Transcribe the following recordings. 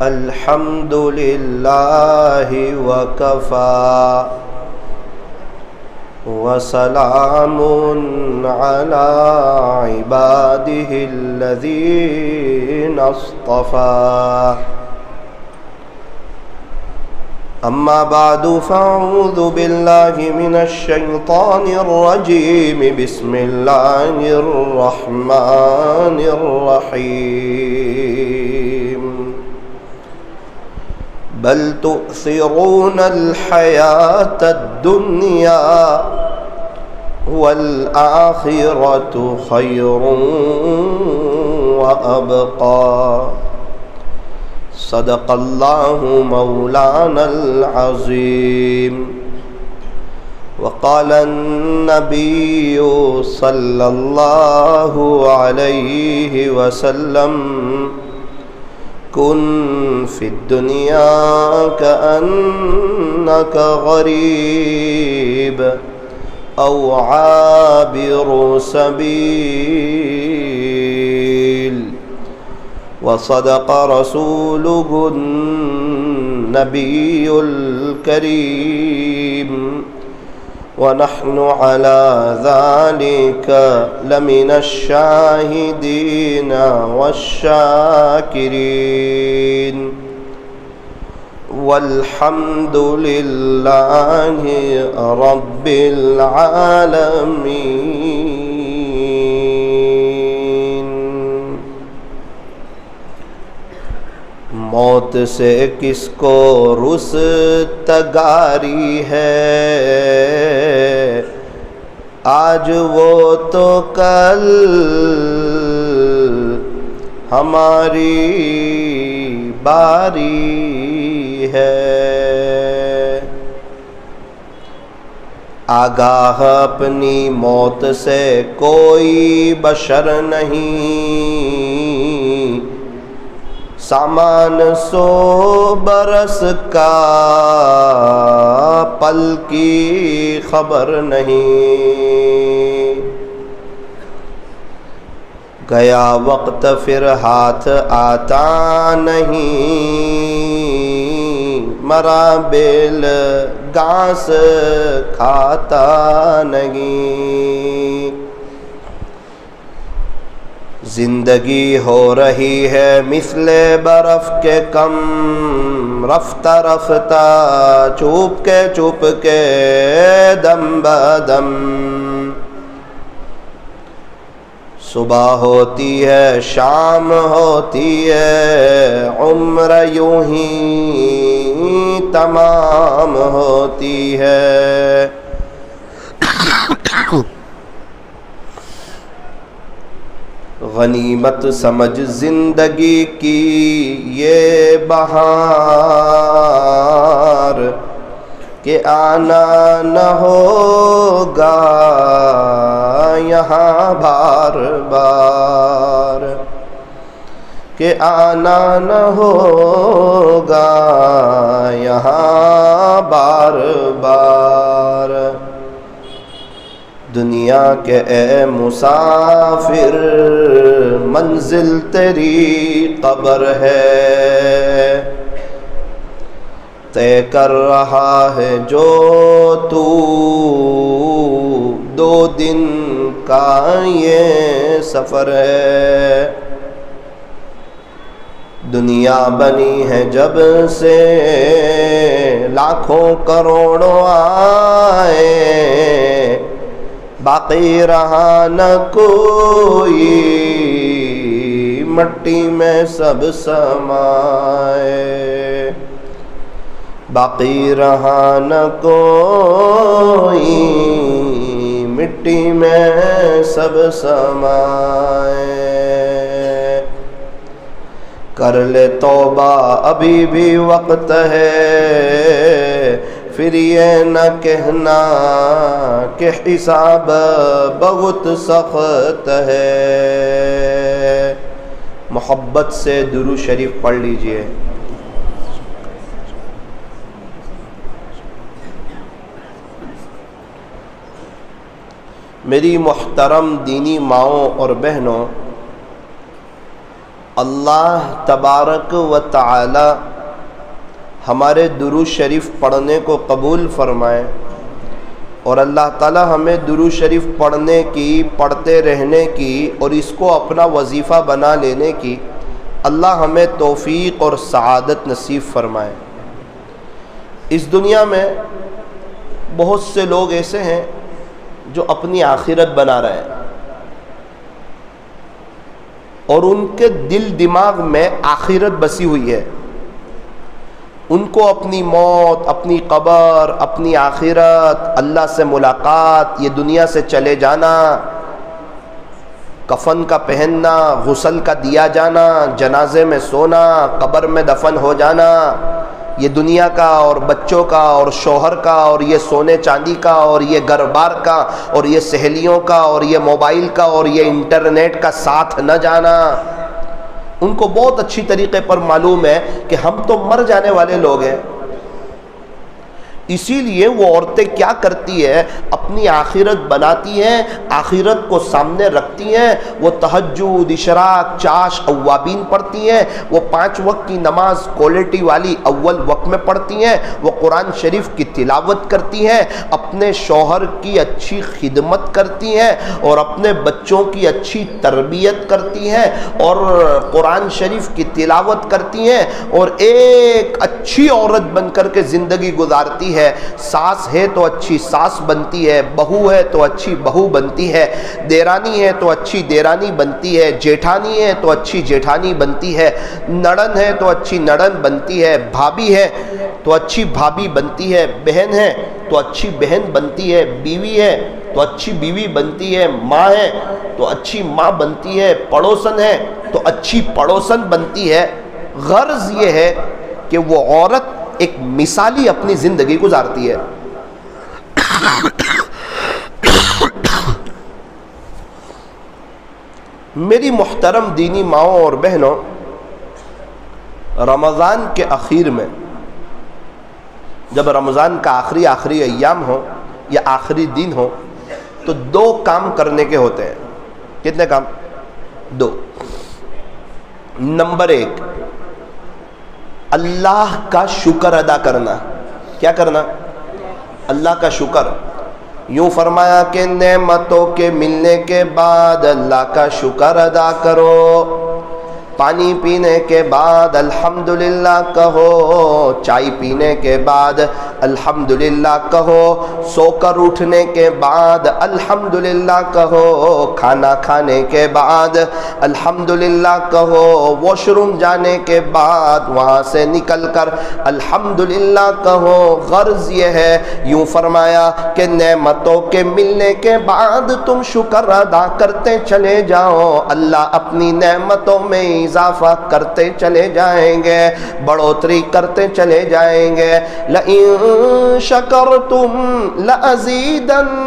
الحمد للہ وکفی وسلام علی عبادہ الذین اصطفی اما بعد فاعوذ باللہ من الشیطان الرجیم بسم اللہ الرحمن الرحیم بل تؤثرون الحیاة الدنیا والآخرة خیر وابقى صدق اللہ مولانا العظیم وقال النبی صلی اللہ علیہ وسلم کن فی الدنیا کأنک غریب او عابر سبیل وصدق رسوله النبي الكريم ونحن على ذلك لمن الشاهدين والشاكرين والحمد لله رب العالمين. موت سے کس کو رستگاری ہے، آج وہ تو کل ہماری باری ہے. آگاہ اپنی موت سے کوئی بشر نہیں، سامان 100 برس کا پل کی خبر نہیں. گیا وقت پھر ہاتھ آتا نہیں، مرا بیل گھاس کھاتا نہیں. زندگی ہو رہی ہے مثل برف کے کم، رفتہ رفتہ چوپ کے دم بدم. صبح ہوتی ہے شام ہوتی ہے، عمر یوں ہی تمام ہوتی ہے. غنیمت سمجھ زندگی کی یہ بہار کہ آنا نہ ہوگا یہاں بار بار، کہ آنا نہ ہوگا یہاں بار بار. دنیا کے اے مسافر منزل تیری قبر ہے، طے کر رہا ہے جو تو 2 دن کا یہ سفر ہے. دنیا بنی ہے جب سے لاکھوں کروڑوں آئے، باقی رہا نہ کوئی مٹی میں سب سمائے. باقی رہا نہ کوئی مٹی میں سب سمائے. کر لے توبہ ابھی بھی وقت ہے، پھر یہ نہ کہنا کہ حساب بہت سخت ہے. محبت سے درود شریف پڑھ لیجئے. میری محترم دینی ماؤں اور بہنوں، اللہ تبارک و تعالی ہمارے درود شریف پڑھنے کو قبول فرمائے، اور اللہ تعالی ہمیں درود شریف پڑھنے کی، پڑھتے رہنے کی اور اس کو اپنا وظیفہ بنا لینے کی اللہ ہمیں توفیق اور سعادت نصیب فرمائے۔ اس دنیا میں بہت سے لوگ ایسے ہیں جو اپنی آخرت بنا رہے ہیں، اور ان کے دل دماغ میں آخرت بسی ہوئی ہے۔ ان کو اپنی موت، اپنی قبر، اپنی آخرت، اللہ سے ملاقات، یہ دنیا سے چلے جانا، کفن کا پہننا، غسل کا دیا جانا، جنازے میں سونا، قبر میں دفن ہو جانا، یہ دنیا کا اور بچوں کا اور شوہر کا اور یہ سونے چاندی کا اور یہ گھر بار کا اور یہ سہیلیوں کا اور یہ موبائل کا اور یہ انٹرنیٹ کا ساتھ نہ جانا، ان کو بہت اچھی طریقے پر معلوم ہے کہ ہم تو مر جانے والے لوگ ہیں۔ اسی لیے وہ عورتیں کیا کرتی ہے، اپنی آخرت بناتی ہیں، آخرت کو سامنے رکھتی ہیں، وہ تہجد، اشراق، چاش، اوابین پڑھتی ہیں، وہ 5 وقت کی نماز کوالٹی والی اول وقت میں پڑھتی ہیں، وہ قرآن شریف کی تلاوت کرتی ہیں، اپنے شوہر کی اچھی خدمت کرتی ہیں اور اپنے بچوں کی اچھی تربیت کرتی ہیں اور قرآن شریف کی تلاوت کرتی ہیں اور ایک اچھی عورت بن کر کے زندگی گزارتی ہے۔ ساس ہے تو اچھی ساس بنتی ہے، بہو ہے تو اچھی بہو بنتی ہے، دیرانی ہے تو اچھی دیرانی بنتی ہے، جیٹھانی ہے تو اچھی جیٹھانی بنتی ہے، نڑن ہے تو اچھی نڑن بنتی ہے، بھابھی ہے تو اچھی بھابھی بنتی ہے، بہن ہے تو اچھی بہن بنتی ہے، بیوی ہے تو اچھی بیوی بنتی ہے، ماں ہے تو اچھی ماں بنتی ہے، پڑوسن ہے تو اچھی پڑوسن بنتی ہے۔ غرض یہ ہے کہ وہ عورت ایک مثالی اپنی زندگی گزارتی ہے۔ میری محترم دینی ماؤں اور بہنوں، رمضان کے اخیر میں جب رمضان کا آخری ایام ہو یا آخری دن ہو تو 2 کام کرنے کے ہوتے ہیں۔ کتنے کام؟ 2۔ نمبر 1، اللہ کا شکر ادا کرنا۔ کیا کرنا؟ اللہ کا شکر۔ یوں فرمایا کہ نعمتوں کے ملنے کے بعد اللہ کا شکر ادا کرو، پانی پینے کے بعد الحمدللہ کہو، چائے پینے کے بعد الحمدللہ کہو، سو کر اٹھنے کے بعد الحمدللہ کہو، کھانا کھانے کے بعد الحمدللہ کہو، واش روم جانے کے بعد وہاں سے نکل کر الحمدللہ کہو۔ غرض یہ ہے، یوں فرمایا کہ نعمتوں کے ملنے کے بعد تم شکر ادا کرتے چلے جاؤ، اللہ اپنی نعمتوں میں اضافہ کرتے چلے جائیں گے، بڑھوتری کرتے چلے جائیں گے۔ لَإِن شَكَرْتُمْ لَأَزِيدَنَّكُمْ،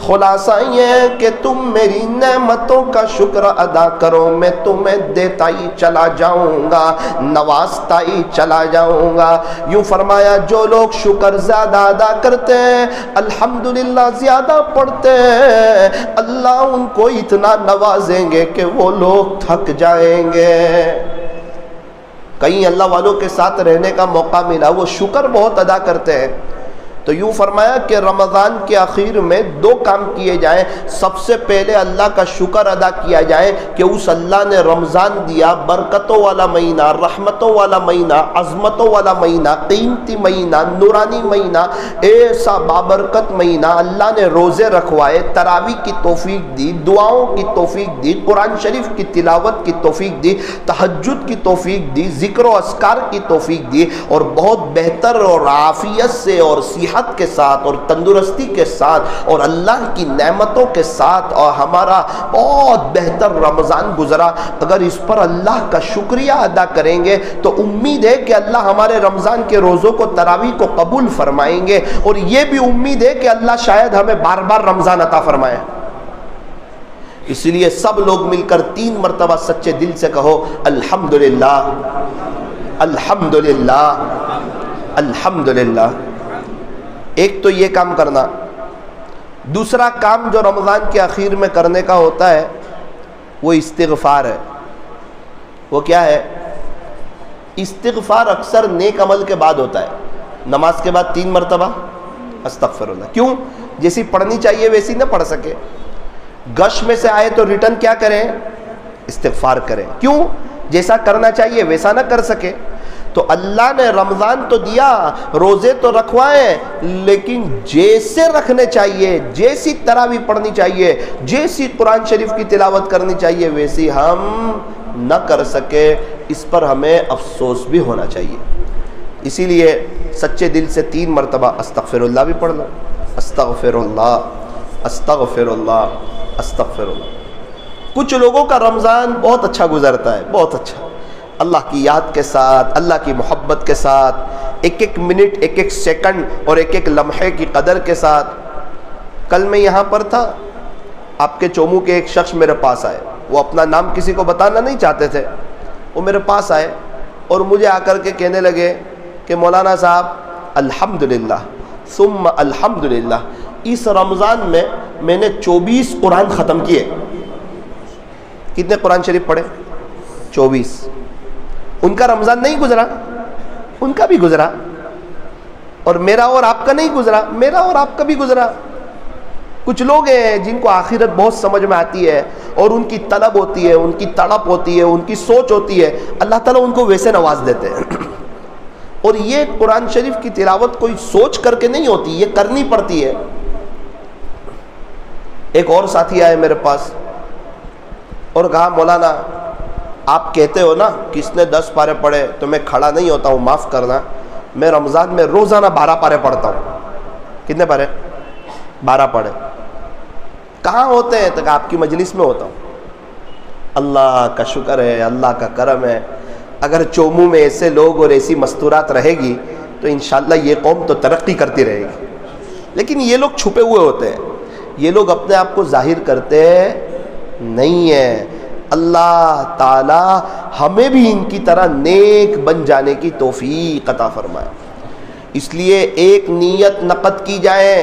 خلاصہ یہ ہے کہ تم میری نعمتوں کا شکر ادا کرو، میں تمہیں دیتا ہی چلا جاؤں گا، نوازتا ہی چلا جاؤں گا۔ یوں فرمایا جو لوگ شکر زیادہ ادا کرتے ہیں، الحمدللہ زیادہ پڑھتے ہیں، اللہ ان کو اتنا نوازیں گے کہ وہ لوگ تھک جائیں گے۔ کہیں اللہ والوں کے ساتھ رہنے کا موقع ملا، وہ شکر بہت ادا کرتے ہیں، تو یوں فرمایا کہ رمضان کے اخیر میں 2 کام کیے جائیں۔ سب سے پہلے اللہ کا شکر ادا کیا جائے کہ اس اللہ نے رمضان دیا، برکتوں والا مہینہ، رحمتوں والا مہینہ، عظمتوں والا مہینہ، قیمتی مہینہ، نورانی مہینہ، ایسا بابرکت مہینہ، اللہ نے روزے رکھوائے، تراویح کی توفیق دی، دعاؤں کی توفیق دی، قرآن شریف کی تلاوت کی توفیق دی، تہجد کی توفیق دی، ذکر و اذکار کی توفیق دی، اور بہت بہتر اور عافیت سے اور صحت کے ساتھ اور تندرستی کے ساتھ اور اللہ کی نعمتوں کے ساتھ اور ہمارا بہت بہتر رمضان گزرا۔ اگر اس پر اللہ کا شکریہ ادا کریں گے تو امید ہے کہ اللہ ہمارے رمضان کے روزوں کو، تراویح کو قبول فرمائیں گے، اور یہ بھی امید ہے کہ اللہ شاید ہمیں بار بار رمضان عطا فرمائے۔ اس لیے سب لوگ مل کر 3 مرتبہ سچے دل سے کہو الحمدللہ، الحمدللہ، الحمدللہ۔ ایک تو یہ کام کرنا، دوسرا کام جو رمضان کے اخیر میں کرنے کا ہوتا ہے وہ استغفار ہے۔ وہ کیا ہے؟ استغفار اکثر نیک عمل کے بعد ہوتا ہے، نماز کے بعد 3 مرتبہ استغفر اللہ۔ کیوں؟ جیسی پڑھنی چاہیے ویسی نہ پڑھ سکے، گش میں سے آئے تو ریٹرن کیا کریں؟ استغفار کریں۔ کیوں؟ جیسا کرنا چاہیے ویسا نہ کر سکے۔ تو اللہ نے رمضان تو دیا، روزے تو رکھوائے، لیکن جیسے رکھنے چاہیے، جیسی تراویح پڑھنی چاہیے، جیسی قرآن شریف کی تلاوت کرنی چاہیے ویسی ہم نہ کر سکے، اس پر ہمیں افسوس بھی ہونا چاہیے۔ اسی لیے سچے دل سے 3 مرتبہ استغفر اللہ بھی پڑھ لو، استغفر اللہ، استغفر اللہ، استغفر اللہ۔ کچھ لوگوں کا رمضان بہت اچھا گزرتا ہے، بہت اچھا، اللہ کی یاد کے ساتھ، اللہ کی محبت کے ساتھ، ایک ایک منٹ، ایک ایک سیکنڈ اور ایک ایک لمحے کی قدر کے ساتھ۔ کل میں یہاں پر تھا، آپ کے چومو کے ایک شخص میرے پاس آئے، وہ اپنا نام کسی کو بتانا نہیں چاہتے تھے، وہ میرے پاس آئے اور مجھے آ کر کے کہنے لگے کہ مولانا صاحب الحمدللہ ثم الحمدللہ، اس رمضان میں نے 24 قرآن ختم کیے۔ کتنے قرآن شریف پڑھے؟ 24۔ ان کا رمضان نہیں گزرا، ان کا بھی گزرا، اور میرا اور آپ کا نہیں گزرا، میرا اور آپ کا بھی گزرا۔ کچھ لوگ ہیں جن کو آخرت بہت سمجھ میں آتی ہے اور ان کی طلب ہوتی ہے، ان کی تڑپ ہوتی ہے، ان کی سوچ ہوتی ہے، اللہ تعالیٰ ان کو ویسے نواز دیتے ہیں۔ اور یہ قرآن شریف کی تلاوت کوئی سوچ کر کے نہیں ہوتی، یہ کرنی پڑتی ہے۔ ایک اور ساتھی آئے میرے پاس اور کہا مولانا آپ کہتے ہو نا کس نے 10 پارے پڑھے تو میں کھڑا نہیں ہوتا ہوں، معاف کرنا، میں رمضان میں روزانہ 12 پارے پڑھتا ہوں۔ کتنے پارے؟ 12 پڑھے۔ کہاں ہوتے ہیں؟ تو کہا آپ کی مجلس میں ہوتا ہوں۔ اللہ کا شکر ہے، اللہ کا کرم ہے، اگر چومو میں ایسے لوگ اور ایسی مستورات رہے گی تو انشاءاللہ یہ قوم تو ترقی کرتی رہے گی۔ لیکن یہ لوگ چھپے ہوئے ہوتے ہیں، یہ لوگ اپنے آپ کو ظاہر کرتے نہیں ہیں۔ اللہ تعالی ہمیں بھی ان کی طرح نیک بن جانے کی توفیق عطا فرمائے۔ اس لیے ایک نیت نقد کی جائے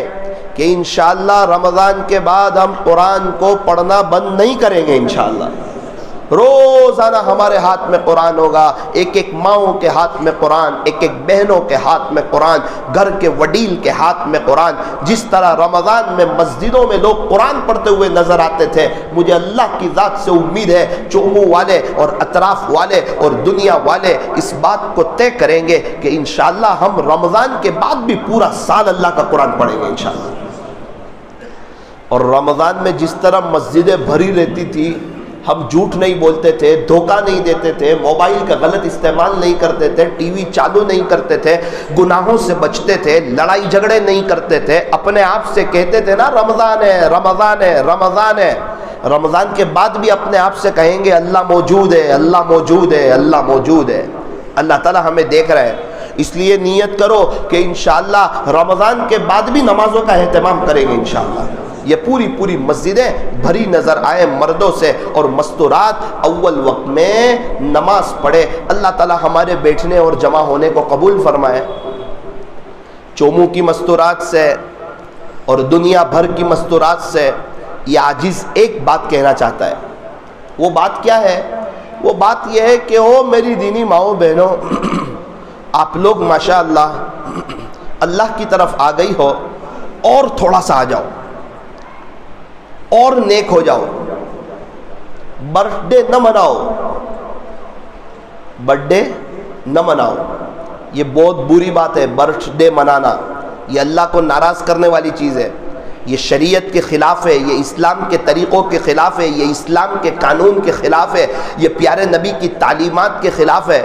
کہ انشاءاللہ رمضان کے بعد ہم قرآن کو پڑھنا بند نہیں کریں گے۔ انشاءاللہ روزانہ ہمارے ہاتھ میں قرآن ہوگا، ایک ایک ماؤں کے ہاتھ میں قرآن، ایک ایک بہنوں کے ہاتھ میں قرآن، گھر کے وڈیل کے ہاتھ میں قرآن۔ جس طرح رمضان میں مسجدوں میں لوگ قرآن پڑھتے ہوئے نظر آتے تھے، مجھے اللہ کی ذات سے امید ہے چومو والے اور اطراف والے اور دنیا والے اس بات کو طے کریں گے کہ انشاءاللہ ہم رمضان کے بعد بھی پورا سال اللہ کا قرآن پڑھیں گے انشاءاللہ۔ اور رمضان میں جس طرح مسجدیں بھری رہتی تھی، ہم جھوٹ نہیں بولتے تھے، دھوکہ نہیں دیتے تھے، موبائل کا غلط استعمال نہیں کرتے تھے، ٹی وی چالو نہیں کرتے تھے، گناہوں سے بچتے تھے، لڑائی جھگڑے نہیں کرتے تھے، اپنے آپ سے کہتے تھے نا رمضان ہے، رمضان ہے، رمضان ہے۔ رمضان کے بعد بھی اپنے آپ سے کہیں گے اللہ موجود ہے، اللہ موجود ہے، اللہ موجود ہے۔ اللہ تعالیٰ ہمیں دیکھ رہا ہے، اس لیے نیت کرو کہ انشاءاللہ رمضان کے بعد بھی نمازوں کا اہتمام کریں گے انشاءاللہ۔ یہ پوری مسجدیں بھری نظر آئے مردوں سے، اور مستورات اول وقت میں نماز پڑھے۔ اللہ تعالی ہمارے بیٹھنے اور جمع ہونے کو قبول فرمائے۔ چومو کی مستورات سے اور دنیا بھر کی مستورات سے یہ عاجز ایک بات کہنا چاہتا ہے۔ وہ بات کیا ہے؟ وہ بات یہ ہے کہ او میری دینی ماؤں بہنوں، آپ لوگ ماشاءاللہ اللہ کی طرف آ گئی ہو، اور تھوڑا سا آ جاؤ اور نیک ہو جاؤ۔ برتھ ڈے نہ مناؤ، برتھ ڈے نہ مناؤ، یہ بہت بری بات ہے۔ برتھ ڈے منانا یہ اللہ کو ناراض کرنے والی چیز ہے، یہ شریعت کے خلاف ہے، یہ اسلام کے طریقوں کے خلاف ہے، یہ اسلام کے قانون کے خلاف ہے، یہ پیارے نبی کی تعلیمات کے خلاف ہے۔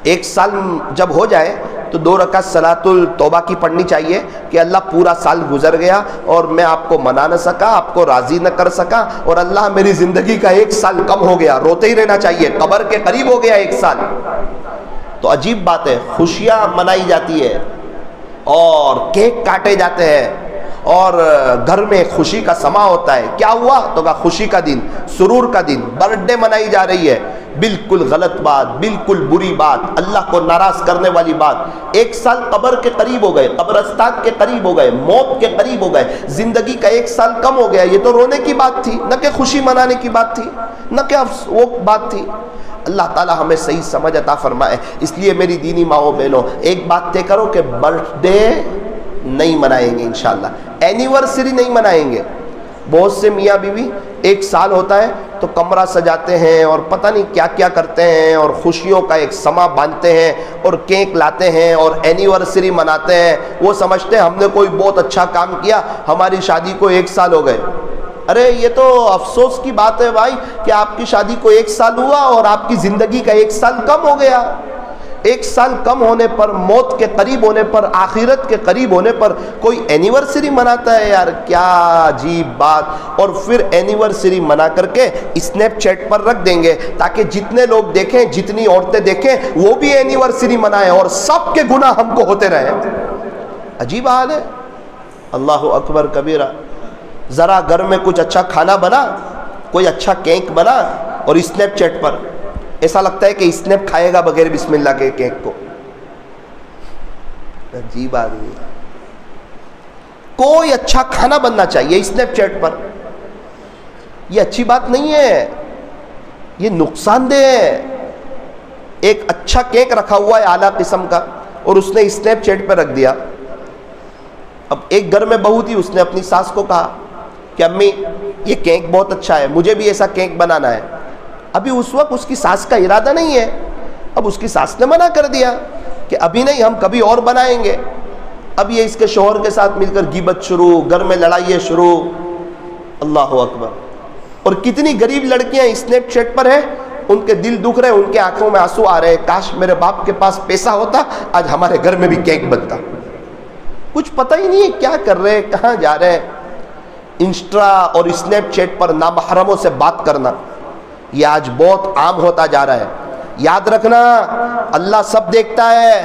1 سال جب ہو جائے تو 2 رکعت صلاۃ التوبہ کی پڑھنی چاہیے کہ اللہ پورا سال گزر گیا اور میں آپ کو منا نہ سکا، آپ کو راضی نہ کر سکا، اور اللہ میری زندگی کا 1 سال کم ہو گیا، روتے ہی رہنا چاہیے، قبر کے قریب ہو گیا 1 سال۔ تو عجیب بات ہے، خوشیاں منائی جاتی ہے اور کیک کاٹے جاتے ہیں اور گھر میں خوشی کا سما ہوتا ہے۔ کیا ہوا؟ تو کہا خوشی کا دن، سرور کا دن، برتھ ڈے منائی جا رہی ہے۔ بالکل غلط بات، بالکل بری بات، اللہ کو ناراض کرنے والی بات۔ 1 سال قبر کے قریب ہو گئے، قبرستان کے قریب ہو گئے، موت کے قریب ہو گئے، زندگی کا 1 سال کم ہو گیا، یہ تو رونے کی بات تھی، نہ کہ خوشی منانے کی بات تھی، نہ کہ وہ بات تھی۔ اللہ تعالیٰ ہمیں صحیح سمجھ عطا فرمائے۔ اس لیے میری دینی ماؤں بہنوں، ایک بات طے کرو کہ برتھ ڈے نہیں منائیں گے انشاءاللہ، اینیورسری نہیں منائیں گے۔ بہت سے میاں بیوی 1 سال ہوتا ہے تو کمرہ سجاتے ہیں اور پتہ نہیں کیا کیا کرتے ہیں، اور خوشیوں کا ایک سما باندھتے ہیں اور کیک لاتے ہیں اور اینیورسری مناتے ہیں۔ وہ سمجھتے ہیں ہم نے کوئی بہت اچھا کام کیا، ہماری شادی کو 1 سال ہو گئے۔ ارے یہ تو افسوس کی بات ہے بھائی کہ آپ کی شادی کو 1 سال ہوا اور آپ کی زندگی کا 1 سال کم ہو گیا۔ 1 سال کم ہونے پر، موت کے قریب ہونے پر، آخرت کے قریب ہونے پر کوئی اینیورسری مناتا ہے؟ یار کیا عجیب بات۔ اور پھر اینیورسری منا کر کے اسنیپ چیٹ پر رکھ دیں گے تاکہ جتنے لوگ دیکھیں، جتنی عورتیں دیکھیں، وہ بھی اینیورسری منائیں اور سب کے گناہ ہم کو ہوتے رہیں۔ عجیب حال ہے۔ اللہ اکبر کبیرہ۔ ذرا گھر میں کچھ اچھا کھانا بنا، کوئی اچھا کیک بنا، اور اسنیپ چیٹ پر ایسا لگتا ہے کہ اسنیپ کھائے گا بغیر بسم اللہ کے کیک کو۔ عجیب آدمی۔ کوئی اچھا کھانا بننا چاہیے اسنیپ چیٹ پر، یہ اچھی بات نہیں ہے، یہ نقصان دہ ہے۔ ایک اچھا کیک رکھا ہوا ہے اعلیٰ قسم کا اور اس نے اسنیپ چیٹ پہ رکھ دیا۔ اب ایک گھر میں بہو تھی، اس نے اپنی ساس کو کہا کہ امی یہ کیک بہت اچھا ہے، مجھے بھی ایسا کیک بنانا ہے۔ ابھی اس وقت اس کی ساس کا ارادہ نہیں ہے، اب اس کی ساس نے منع کر دیا کہ ابھی نہیں، ہم کبھی اور بنائیں گے۔ اب یہ اس کے شوہر کے ساتھ مل کر غیبت شروع، گھر میں لڑائیاں شروع۔ اللہ اکبر۔ اور کتنی غریب لڑکیاں اسنیپ چیٹ پر ہیں، ان کے دل دکھ رہے، ان کے آنکھوں میں آنسو آ رہے ہیں، کاش میرے باپ کے پاس پیسہ ہوتا، آج ہمارے گھر میں بھی کیک بنتا۔ کچھ پتہ ہی نہیں ہے کیا کر رہے، کہاں جا رہے ہیں۔ انسٹا اور اسنیپ چیٹ پر نامحرموں سے بات کرنا یہ آج بہت عام ہوتا جا رہا ہے۔ یاد رکھنا اللہ سب دیکھتا ہے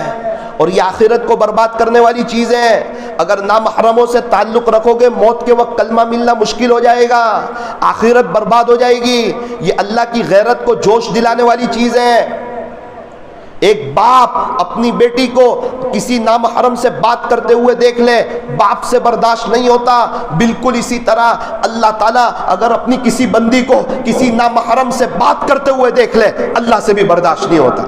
اور یہ آخرت کو برباد کرنے والی چیز ہے۔ اگر نامحرموں سے تعلق رکھو گے، موت کے وقت کلمہ ملنا مشکل ہو جائے گا، آخرت برباد ہو جائے گی۔ یہ اللہ کی غیرت کو جوش دلانے والی چیز ہے۔ ایک باپ اپنی بیٹی کو کسی نامحرم سے بات کرتے ہوئے دیکھ لے، باپ سے برداشت نہیں ہوتا۔ بالکل اسی طرح اللہ تعالیٰ اگر اپنی کسی بندی کو کسی نامحرم سے بات کرتے ہوئے دیکھ لے، اللہ سے بھی برداشت نہیں ہوتا۔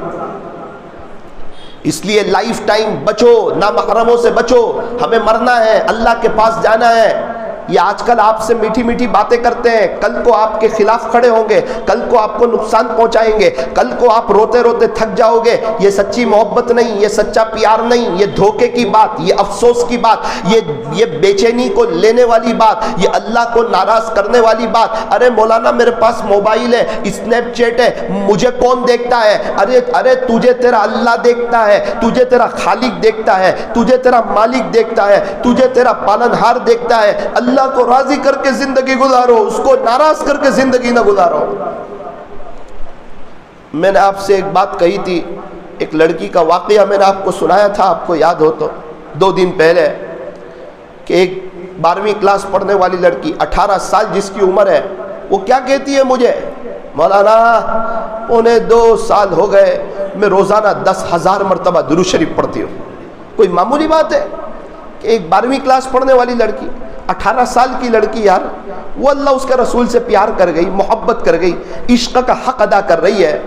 اس لیے لائف ٹائم بچو، نامحرموں سے بچو۔ ہمیں مرنا ہے، اللہ کے پاس جانا ہے۔ یہ آج کل آپ سے میٹھی میٹھی باتیں کرتے ہیں، کل کو آپ کے خلاف کھڑے ہوں گے، کل کو آپ کو نقصان پہنچائیں گے، کل کو آپ روتے روتے تھک جاؤ گے۔ یہ سچی محبت نہیں، یہ سچا پیار نہیں، یہ دھوکے کی بات، یہ افسوس کی بات، یہ بے چینی کو لینے والی بات، یہ اللہ کو ناراض کرنے والی بات۔ ارے مولانا میرے پاس موبائل ہے، اسنیپ چیٹ ہے، مجھے کون دیکھتا ہے؟ ارے تجھے تیرا اللہ دیکھتا ہے، تجھے تیرا خالق دیکھتا ہے، تجھے تیرا مالک دیکھتا ہے، تجھے تیرا پالنہار دیکھتا ہے۔ اللہ کو راضی کر کے زندگی گزارو، اس کو ناراض کر کے زندگی نہ گزارو۔ میں نے آپ سے ایک بات کہی تھی، ایک لڑکی کا واقعہ میں نے آپ کو سنایا تھا، آپ کو یاد ہو تو 2 دن پہلے، کہ ایک 12ویں کلاس پڑھنے والی لڑکی 18 سال جس کی عمر ہے، وہ کیا کہتی ہے مجھے؟ مولانا 2.25 سال ہو گئے میں روزانہ 10,000 مرتبہ درود شریف پڑھتی ہوں۔ کوئی معمولی بات ہے کہ ایک 12ویں کلاس پڑھنے والی لڑکی، 18 سال کی لڑکی، یار وہ اللہ اس کے رسول سے پیار کر گئی، محبت کر گئی، عشق کا حق ادا کر رہی ہے۔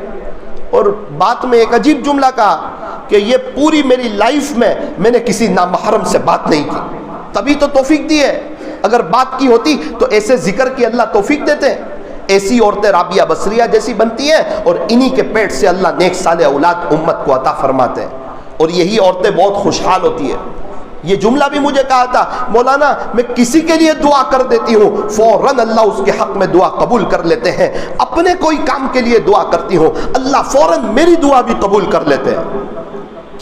اور بات میں ایک عجیب جملہ کہا کہ یہ پوری میری لائف میں نے کسی نامحرم سے بات نہیں کی، تبھی تو توفیق دی ہے۔ اگر بات کی ہوتی تو ایسے ذکر کی اللہ توفیق دیتے ہیں۔ ایسی عورتیں رابعہ بصریہ جیسی بنتی ہیں اور انہی کے پیٹ سے اللہ نیک صالح اولاد امت کو عطا فرماتے ہیں، اور یہی عورتیں بہت خوشحال ہوتی ہیں۔ یہ جملہ بھی مجھے کہا تھا، مولانا میں کسی کے لیے دعا کر دیتی ہوں، فوراً اللہ اس کے حق میں دعا قبول کر لیتے ہیں۔ اپنے کوئی کام کے لیے دعا کرتی ہوں، اللہ فوراً میری دعا بھی قبول کر لیتے ہیں۔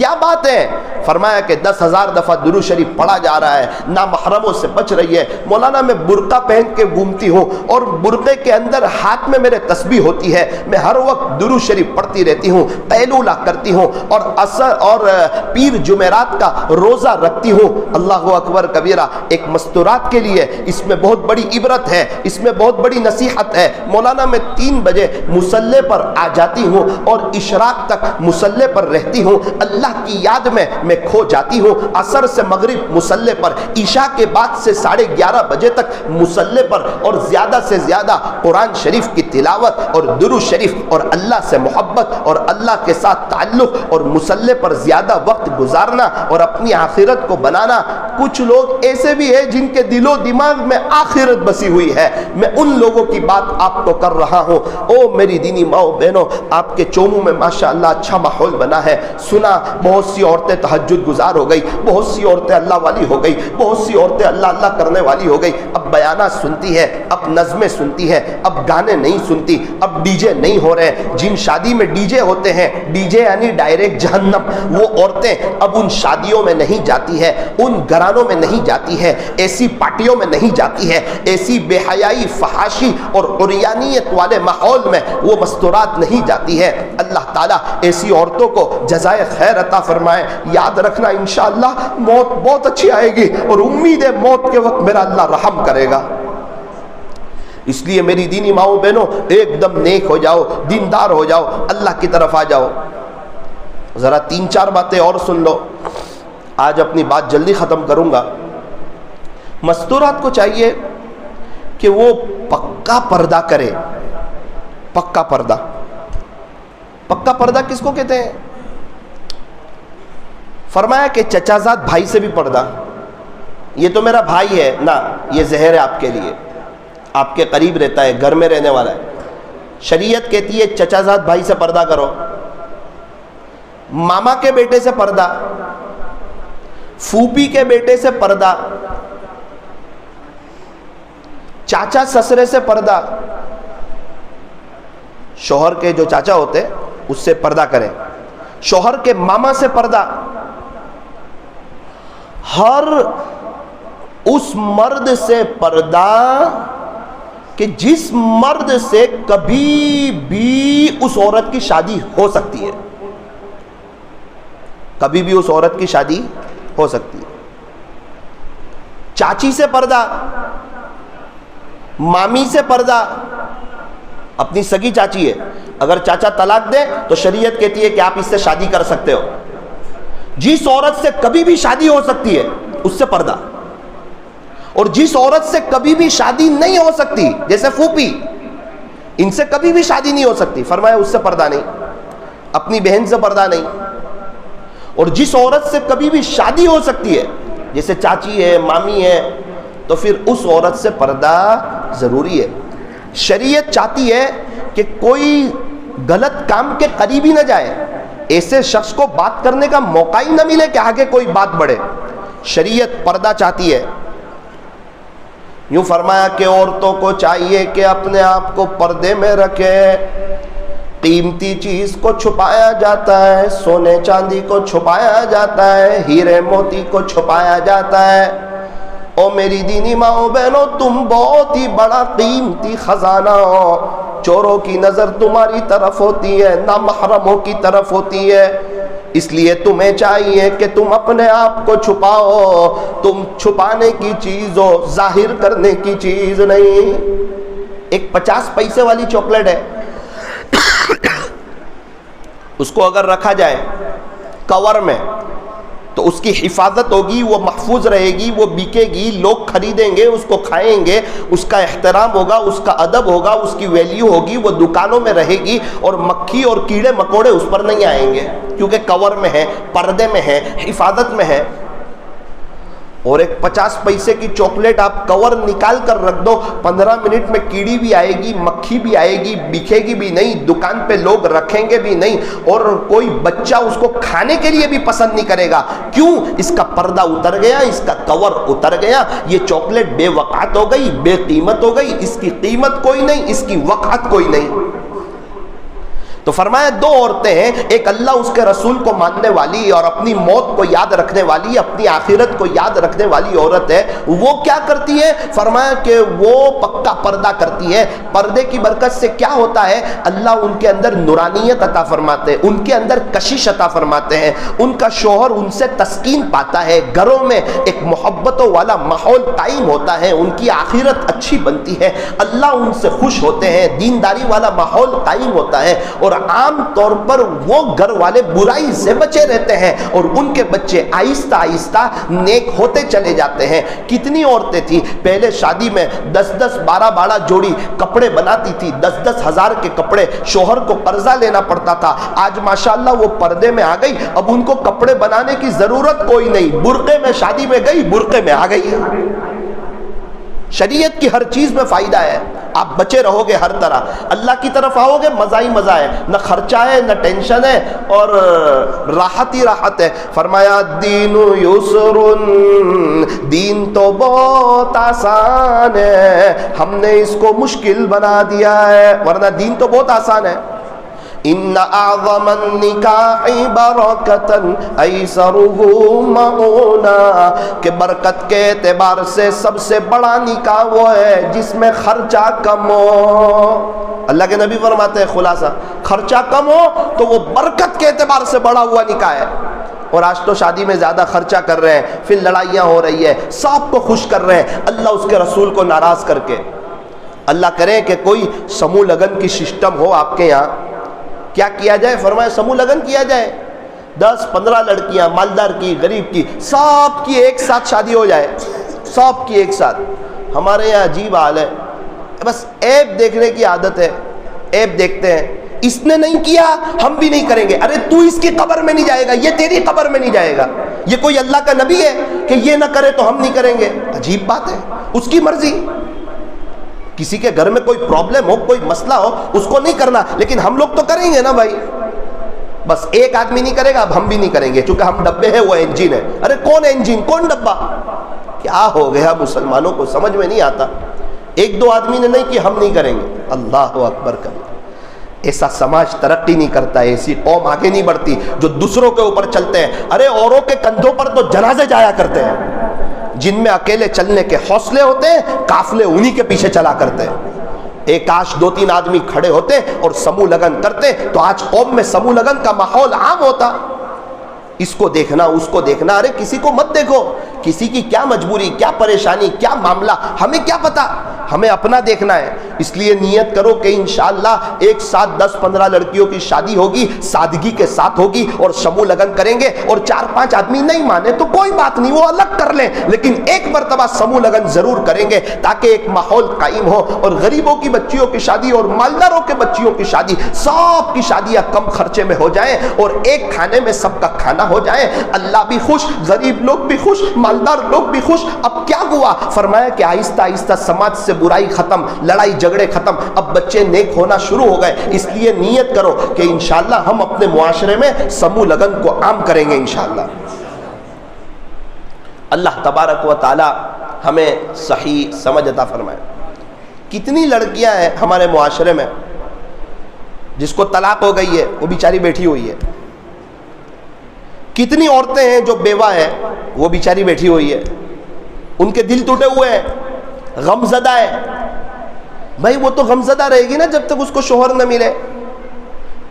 کیا بات ہے؟ فرمایا کہ 10,000 دفعہ درود شریف پڑھا جا رہا ہے، نامحرموں سے بچ رہی ہے۔ مولانا میں برقع پہن کے گھومتی ہوں اور برقعے کے اندر ہاتھ میں میرے تسبیح ہوتی ہے، میں ہر وقت درود شریف پڑھتی رہتی ہوں، قیلولہ کرتی ہوں اور عصر اور پیر جمعرات کا روزہ رکھتی ہوں۔ اللہ اکبر کبیرہ۔ ایک مستورات کے لیے اس میں بہت بڑی عبرت ہے، اس میں بہت بڑی نصیحت ہے۔ مولانا میں 3 بجے مصلی پر آ جاتی ہوں اور اشراق تک مصلی پر رہتی ہوں، اللہ کی یاد میں کھو جاتی ہوں۔ عصر سے مغرب مصلی پر، عشاء کے بعد سے 11:30 بجے تک مصلی پر، اور زیادہ سے زیادہ قرآن شریف کی تلاوت اور درود شریف اور اللہ سے محبت اور اللہ کے ساتھ تعلق اور مصلی پر زیادہ وقت گزارنا اور اپنی آخرت کو بنانا۔ کچھ لوگ ایسے بھی ہیں جن کے دل و دماغ میں آخرت بسی ہوئی ہے، میں ان لوگوں کی بات آپ کو کر رہا ہوں۔ او میری دینی ماؤں بہنوں، آپ کے چوموں میں ماشاءاللہ اچھا ماحول بنا ہے۔ سنا بہت سی عورتیں تہجد گزار ہو گئی، بہت سی عورتیں اللہ والی ہو گئی، بہت سی عورتیں اللہ اللہ کرنے والی ہو گئی، اب بیانات سنتی ہے، اب نظمیں سنتی ہے، اب گانے نہیں سنتی، اب ڈی جے نہیں ہو رہے۔ جن شادی میں ڈی جے ہوتے ہیں، ڈی جے یعنی ڈائریکٹ جہنم، وہ عورتیں اب ان شادیوں میں نہیں جاتی ہے، ان گھرانوں میں نہیں جاتی ہے، ایسی پارٹیوں میں نہیں جاتی ہے، ایسی بے حیائی، فحاشی اور عریانیت والے ماحول میں وہ مستورات نہیں جاتی ہے۔ اللہ تعالیٰ ایسی عورتوں کو جزائے خیر عطا فرمائے۔ یاد رکھنا انشاءاللہ موت بہت اچھی آئے گی اور امید ہے موت کے وقت میرا اللہ رحم کرے گا۔ اس لیے میری دینی ماؤں بہنوں، ایک دم نیک ہو جاؤ، دیندار ہو جاؤ، اللہ کی طرف آ جاؤ۔ ذرا 3-4 باتیں اور سن لو، آج اپنی بات جلدی ختم کروں گا۔ مستورات کو چاہیے کہ وہ پکا پردہ کرے۔ پکا پردہ، پکا پردہ کس کو کہتے ہیں؟ فرمایا کہ چچا زاد بھائی سے بھی پردہ، یہ تو میرا بھائی ہے نا، یہ زہر ہے آپ کے لیے، آپ کے قریب رہتا ہے، گھر میں رہنے والا ہے۔ شریعت کہتی ہے چچا زاد بھائی سے پردہ کرو، ماما کے بیٹے سے پردہ، پھوپھی کے بیٹے سے پردہ، چاچا سسرے سے پردہ، شوہر کے جو چاچا ہوتے اس سے پردہ کریں، شوہر کے ماما سے پردہ، ہر اس مرد سے پردہ کہ جس مرد سے کبھی بھی اس عورت کی شادی ہو سکتی ہے، کبھی بھی اس عورت کی شادی ہو سکتی ہے۔ چاچی سے پردہ، مامی سے پردہ، اپنی سگی چاچی ہے، اگر چاچا طلاق دے تو شریعت کہتی ہے کہ آپ اس سے شادی کر سکتے ہو۔ جس عورت سے کبھی بھی شادی ہو سکتی ہے اس سے پردہ، اور جس عورت سے کبھی بھی شادی نہیں ہو سکتی جیسے پھوپھی، ان سے کبھی بھی شادی نہیں ہو سکتی، فرمایا اس سے پردہ نہیں، اپنی بہن سے پردہ نہیں۔ اور جس عورت سے کبھی بھی شادی ہو سکتی ہے جیسے چاچی ہے، مامی ہے، تو پھر اس عورت سے پردہ ضروری ہے۔ شریعت چاہتی ہے کہ کوئی غلط کام کے قریب ہی نہ جائے، ایسے شخص کو بات کرنے کا موقع ہی نہ ملے کہ آگے کوئی بات بڑھے۔ شریعت پردہ چاہتی ہے۔ یوں فرمایا کہ عورتوں کو چاہیے کہ اپنے آپ کو پردے میں رکھے۔ قیمتی چیز کو چھپایا جاتا ہے، سونے چاندی کو چھپایا جاتا ہے، ہیرے موتی کو چھپایا جاتا ہے۔ او میری دینی ماؤں بہنوں، تم بہت ہی بڑا قیمتی خزانہ ہو، چوروں کی نظر تمہاری طرف ہوتی ہے، نامحرموں کی طرف ہوتی ہے، اس لیے تمہیں چاہیے کہ تم اپنے آپ کو چھپاؤ۔ تم چھپانے کی چیز ہو، ظاہر کرنے کی چیز نہیں۔ ایک 50 پیسے والی چاکلیٹ ہے، اس کو اگر رکھا جائے کور میں تو اس کی حفاظت ہوگی، وہ محفوظ رہے گی، وہ بکے گی، لوگ خریدیں گے، اس کو کھائیں گے، اس کا احترام ہوگا، اس کا ادب ہوگا، اس کی ویلیو ہوگی، وہ دکانوں میں رہے گی اور مکھی اور کیڑے مکوڑے اس پر نہیں آئیں گے کیونکہ کور میں ہے، پردے میں ہے، حفاظت میں ہے۔ اور ایک 50 پیسے کی چاکلیٹ آپ کور نکال کر رکھ دو، 15 منٹ میں کیڑی بھی آئے گی، مکھی بھی آئے گی، بکھے گی بھی نہیں، دکان پہ لوگ رکھیں گے بھی نہیں، اور کوئی بچہ اس کو کھانے کے لیے بھی پسند نہیں کرے گا۔ کیوں؟ اس کا پردہ اتر گیا، اس کا کور اتر گیا، یہ چاکلیٹ بے وقعت ہو گئی، بے قیمت ہو گئی، اس کی قیمت کوئی نہیں، اس کی وقعت کوئی نہیں۔ تو فرمایا دو عورتیں ہیں، ایک اللہ اس کے رسول کو ماننے والی اور اپنی موت کو یاد رکھنے والی، اپنی آخرت کو یاد رکھنے والی عورت ہے، وہ کیا کرتی ہے؟ فرمایا کہ وہ پکا پردہ کرتی ہے۔ پردے کی برکت سے کیا ہوتا ہے؟ اللہ ان کے اندر نورانیت عطا فرماتے ہیں، ان کے اندر کشش عطا فرماتے ہیں، ان کا شوہر ان سے تسکین پاتا ہے، گھروں میں ایک محبتوں والا ماحول قائم ہوتا ہے، ان کی آخرت اچھی بنتی ہے، اللہ ان سے خوش ہوتے ہیں، دینداری والا ماحول قائم ہوتا ہے، اور عام طور پر وہ گھر والے برائی سے بچے رہتے ہیں اور ان کے بچے آہستہ آہستہ نیک ہوتے چلے جاتے ہیں۔ کتنی عورتیں تھیں پہلے شادی میں 10-10 12-12 جوڑی کپڑے بناتی تھی، 10-10 ہزار کے کپڑے، شوہر کو قرضہ لینا پڑتا تھا۔ آج ماشاءاللہ وہ پردے میں آ گئی، اب ان کو کپڑے بنانے کی ضرورت کوئی نہیں، برقعے میں شادی میں گئی، برقعے میں آ گئی۔ شریعت کی ہر چیز میں فائدہ ہے، آپ بچے رہو گے ہر طرح، اللہ کی طرف آؤ گے مزہ ہی مزہ ہے، نہ خرچہ ہے نہ ٹینشن ہے اور راحت ہی راحت ہے۔ فرمایا دین یسر، دین تو بہت آسان ہے، ہم نے اس کو مشکل بنا دیا ہے، ورنہ دین تو بہت آسان ہے۔ ان اعظم النکاح برکتا ایسرہ معونا، کہ برکت کے اعتبار سے سب سے بڑا نکاح وہ ہے جس میں خرچہ کم ہو۔ اللہ کے نبی فرماتے ہیں خلاصہ، خرچہ کم ہو تو وہ برکت کے اعتبار سے بڑا ہوا نکاح ہے۔ اور آج تو شادی میں زیادہ خرچہ کر رہے ہیں، پھر لڑائیاں ہو رہی ہے، سب کو خوش کر رہے ہیں اللہ اس کے رسول کو ناراض کر کے۔ اللہ کرے کہ کوئی سمو لگن کی سسٹم ہو آپ کے یہاں، کیا کیا جائے؟ فرمایا سمو لگن کیا جائے، 10-15 لڑکیاں، مالدار کی، غریب کی، سب کی ایک ساتھ شادی ہو جائے، سب کی ایک ساتھ۔ ہمارے یہاں عجیب حال ہے، بس ایپ دیکھنے کی عادت ہے، ایپ دیکھتے ہیں، اس نے نہیں کیا ہم بھی نہیں کریں گے، ارے تو اس کی قبر میں نہیں جائے گا، یہ تیری قبر میں نہیں جائے گا، یہ کوئی اللہ کا نبی ہے کہ یہ نہ کرے تو ہم نہیں کریں گے؟ عجیب بات ہے، اس کی مرضی۔ کسی کے گھر میں کوئی پرابلم ہو، کوئی مسئلہ ہو، اس کو نہیں کرنا، لیکن ہم لوگ تو کریں گے نا بھائی۔ بس ایک آدمی نہیں کرے گا، اب ہم بھی نہیں کریں گے، چونکہ ہم ڈبے ہیں وہ انجن ہے۔ ارے کون انجن کون ڈبا؟ کیا ہو گیا مسلمانوں کو سمجھ میں نہیں آتا۔ ایک دو آدمی نے نہیں کہ ہم نہیں کریں گے، اللہ اکبر کبھی۔ ایسا سماج ترقی نہیں کرتا ہے، ایسی قوم آگے نہیں بڑھتی جو دوسروں کے اوپر چلتے ہیں۔ ارے اوروں کے کندھوں پر تو جنازے جایا کرتے ہیں، جن میں اکیلے چلنے کے حوصلے ہوتے ہیں، قافلے انہی کے پیچھے چلا کرتے ہیں۔ ایک آج 2-3 آدمی کھڑے ہوتے اور سمو لگن کرتے تو آج قوم میں سمو لگن کا ماحول عام ہوتا۔ اس کو دیکھنا اس کو دیکھنا، ارے کسی کو مت دیکھو، کسی کی کیا مجبوری، کیا پریشانی، کیا معاملہ، ہمیں کیا پتا، ہمیں اپنا دیکھنا ہے۔ اس لیے نیت کرو کہ انشاءاللہ ایک ساتھ 10-15 لڑکیوں کی شادی ہوگی، سادگی کے ساتھ ہوگی اور سمو لگن کریں گے، اور 4-5 آدمی نہیں مانے تو کوئی بات نہیں، وہ الگ کر لیں، لیکن ایک مرتبہ سمو لگن ضرور کریں گے تاکہ ایک ماحول قائم ہو، اور غریبوں کی بچیوں کی شادی اور مالداروں کے بچیوں کی شادی، سب کی شادیاں کم خرچے میں ہو جائیں اور ایک کھانے میں سب کا کھانا ہو جائے، اللہ بھی خوش، غریب لوگ بھی خوش، مالدار لوگ بھی خوش۔ اب کیا ہوا؟ فرمایا کہ آہستہ آہستہ سماج سے برائی ختم، لڑائی جھگڑے ختم، اب بچے نیک ہونا شروع ہو گئے۔ اس لیے نیت کرو کہ انشاءاللہ ہم اپنے معاشرے میں سمو لگن کو عام کریں گے انشاءاللہ۔ اللہ تبارک و تعالی ہمیں صحیح سمجھ عطا فرمائے۔ کتنی لڑکیاں ہیں ہمارے معاشرے میں جس کو طلاق ہو گئی ہے، وہ بیچاری بیٹھی ہوئی ہے۔ کتنی عورتیں ہیں جو بیوہ ہیں، وہ بیچاری بیٹھی ہوئی ہے، ان کے دل ٹوٹے ہوئے ہیں، غم زدہ ہے۔ بھائی وہ تو غم زدہ رہے گی نا جب تک اس کو شوہر نہ ملے۔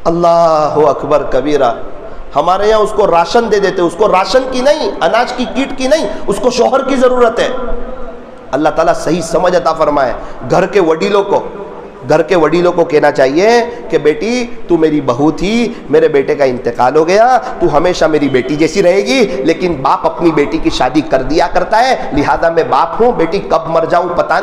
اللہ اکبر کبیرہ۔ ہمارے یہاں اس کو راشن دے دیتے، اس کو راشن کی نہیں، اناج کی کیٹ کی نہیں، اس کو شوہر کی ضرورت ہے۔ اللہ تعالیٰ صحیح سمجھ عطا فرمائے۔ گھر کے وڈیلوں کو کہنا چاہیے کہ بیٹی تو میری بہو تھی، میرے بیٹے کا انتقال ہو گیا، تو ہمیشہ میری بیٹی جیسی رہے گی، لیکن باپ اپنی بیٹی کی شادی کر دیا کرتا ہے، لہذا میں باپ ہوں، بیٹی کب مر جاؤں پتہ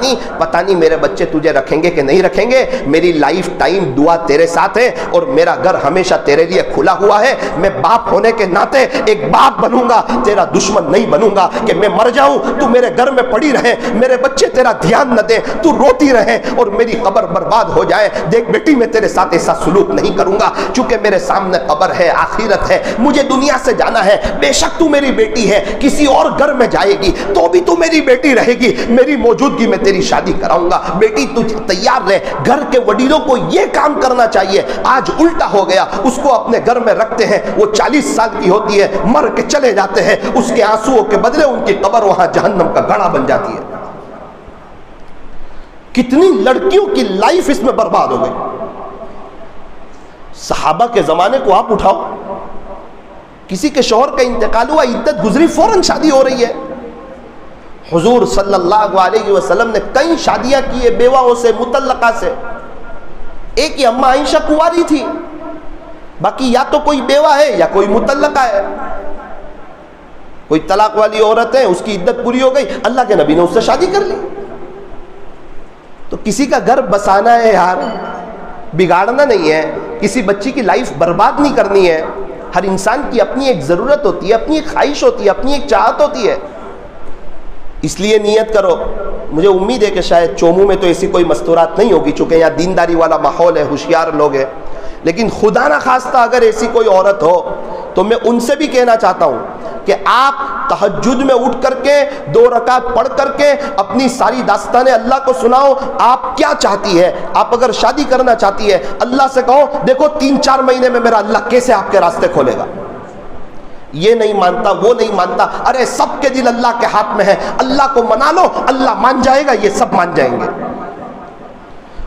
نہیں میرے بچے تجھے رکھیں گے کہ نہیں رکھیں گے، میری لائف ٹائم دعا تیرے ساتھ ہے اور میرا گھر ہمیشہ تیرے لیے کھلا ہوا ہے، میں باپ ہونے کے ناطے ایک باپ بنوں گا، تیرا دشمن نہیں بنوں گا کہ میں مر جاؤں تو میرے گھر میں پڑی رہے، میرے بچے تیرا دھیان نہ دے، تو روتی رہے اور میری قبر پر برباد ہو جائے، دیکھ بیٹی میں تیرے ساتھ ایسا سلوک نہیں کروں گا، چونکہ میرے سامنے قبر ہے، آخرت ہے، مجھے دنیا سے جانا ہے، بے شک تو میری بیٹی ہے، کسی اور گھر میں جائے گی تو بھی تو میری بیٹی رہے گی، میری موجودگی میں تیری شادی کراؤں گا، بیٹی تو تیار رہ۔ گھر کے وڈیروں کو یہ کام کرنا چاہیے، آج الٹا ہو گیا، اس کو اپنے گھر میں رکھتے ہیں، وہ 40 سال کی ہوتی ہے، مر کے چلے جاتے ہیں، اس کے آنسوؤں کے بدلے ان کی قبر وہاں جہنم کا گڑھا بن جاتی ہے۔ کتنی لڑکیوں کی لائف اس میں برباد ہو گئی۔ صحابہ کے زمانے کو آپ اٹھاؤ، کسی کے شوہر کا انتقال ہوا، عدت گزری، فوراً شادی ہو رہی ہے۔ حضور صلی اللہ علیہ وسلم نے کئی شادیاں کی ہے بیواؤں سے، مطلقہ سے۔ ایک ہی اما عائشہ کنواری تھی، باقی یا تو کوئی بیوہ ہے یا کوئی مطلقہ ہے، کوئی طلاق والی عورت ہے، اس کی عدت پوری ہو گئی، اللہ کے نبی نے اس سے شادی کر لی۔ تو کسی کا گھر بسانا ہے یار، بگاڑنا نہیں ہے، کسی بچی کی لائف برباد نہیں کرنی ہے۔ ہر انسان کی اپنی ایک ضرورت ہوتی ہے، اپنی ایک خواہش ہوتی ہے، اپنی ایک چاہت ہوتی ہے، اس لیے نیت کرو۔ مجھے امید ہے کہ شاید چومو میں تو ایسی کوئی مستورات نہیں ہوگی، چونکہ یہاں دینداری والا ماحول ہے، ہوشیار لوگ ہیں، لیکن خدا نہ خواستہ اگر ایسی کوئی عورت ہو تو میں ان سے بھی کہنا چاہتا ہوں کہ آپ تہجد میں اٹھ کر کے 2 رکعت پڑھ کر کے اپنی ساری داستانیں اللہ کو سناؤ، آپ کیا چاہتی ہے۔ آپ اگر شادی کرنا چاہتی ہے، اللہ سے کہو دیکھو 3-4 مہینے میں میرا اللہ کیسے آپ کے راستے کھولے گا۔ یہ نہیں مانتا، وہ نہیں مانتا، ارے سب کے دل اللہ کے ہاتھ میں ہے، اللہ کو منا لو، اللہ مان جائے گا، یہ سب مان جائیں گے۔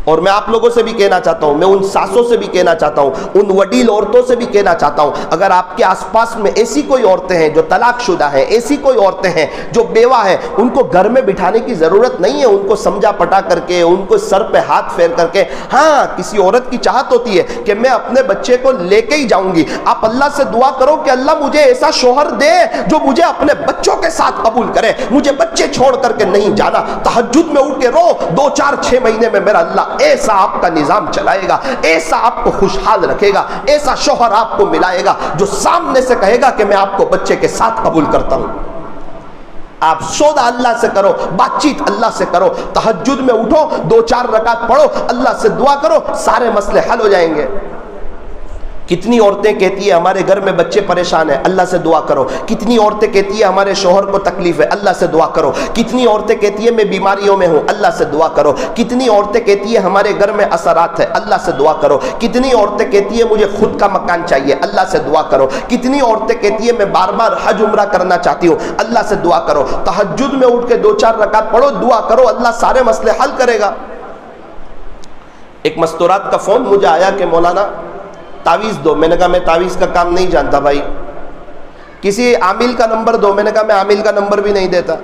اور میں آپ لوگوں سے بھی کہنا چاہتا ہوں، میں ان ساسوں سے بھی کہنا چاہتا ہوں، ان وڈیل عورتوں سے بھی کہنا چاہتا ہوں، اگر آپ کے آس پاس میں ایسی کوئی عورتیں ہیں جو طلاق شدہ ہیں، ایسی کوئی عورتیں ہیں جو بیوہ ہیں، ان کو گھر میں بٹھانے کی ضرورت نہیں ہے، ان کو سمجھا پٹا کر کے، ان کو سر پہ ہاتھ پھیر کر کے۔ ہاں کسی عورت کی چاہت ہوتی ہے کہ میں اپنے بچے کو لے کے ہی جاؤں گی، آپ اللہ سے دعا کرو کہ اللہ مجھے ایسا شوہر دے جو مجھے اپنے بچوں کے ساتھ قبول کرے، مجھے بچے چھوڑ کر کے نہیں جانا، تہجد میں اٹھ کے رو 2-4-6 مہینے میں میرا اللہ ایسا آپ کا نظام چلائے گا، ایسا آپ کو خوشحال رکھے گا، ایسا شوہر آپ کو ملائے گا جو سامنے سے کہے گا کہ میں آپ کو بچے کے ساتھ قبول کرتا ہوں۔ آپ سودا اللہ سے کرو، بات چیت اللہ سے کرو، تہجد میں اٹھو، 2-4 رکعت پڑھو، اللہ سے دعا کرو، سارے مسئلے حل ہو جائیں گے۔ کتنی عورتیں کہتی ہیں ہمارے گھر میں بچے پریشان ہیں، اللہ سے دعا کرو۔ کتنی عورتیں کہتی ہیں ہمارے شوہر کو تکلیف ہے، اللہ سے دعا کرو۔ کتنی عورتیں کہتی ہیں میں بیماریوں میں ہوں، اللہ سے دعا کرو۔ کتنی عورتیں کہتی ہیں ہمارے گھر میں اثرات ہے، اللہ سے دعا کرو۔ کتنی عورتیں کہتی ہیں مجھے خود کا مکان چاہیے، اللہ سے دعا کرو۔ کتنی عورتیں کہتی ہیں میں بار بار حج عمرہ کرنا چاہتی ہوں، اللہ سے دعا کرو۔ تہجد میں اٹھ کے 2-4 رکعت پڑھو، دعا کرو، اللہ سارے مسئلے حل کرے گا۔ ایک مستورات کا فون مجھے آیا کہ مولانا تعویذ دو، میں نے کہا میں تعویذ کا کام نہیں جانتا بھائی، کسی عامل کا نمبر دو، میں نے کہا میں عامل کا نمبر بھی نہیں دیتا۔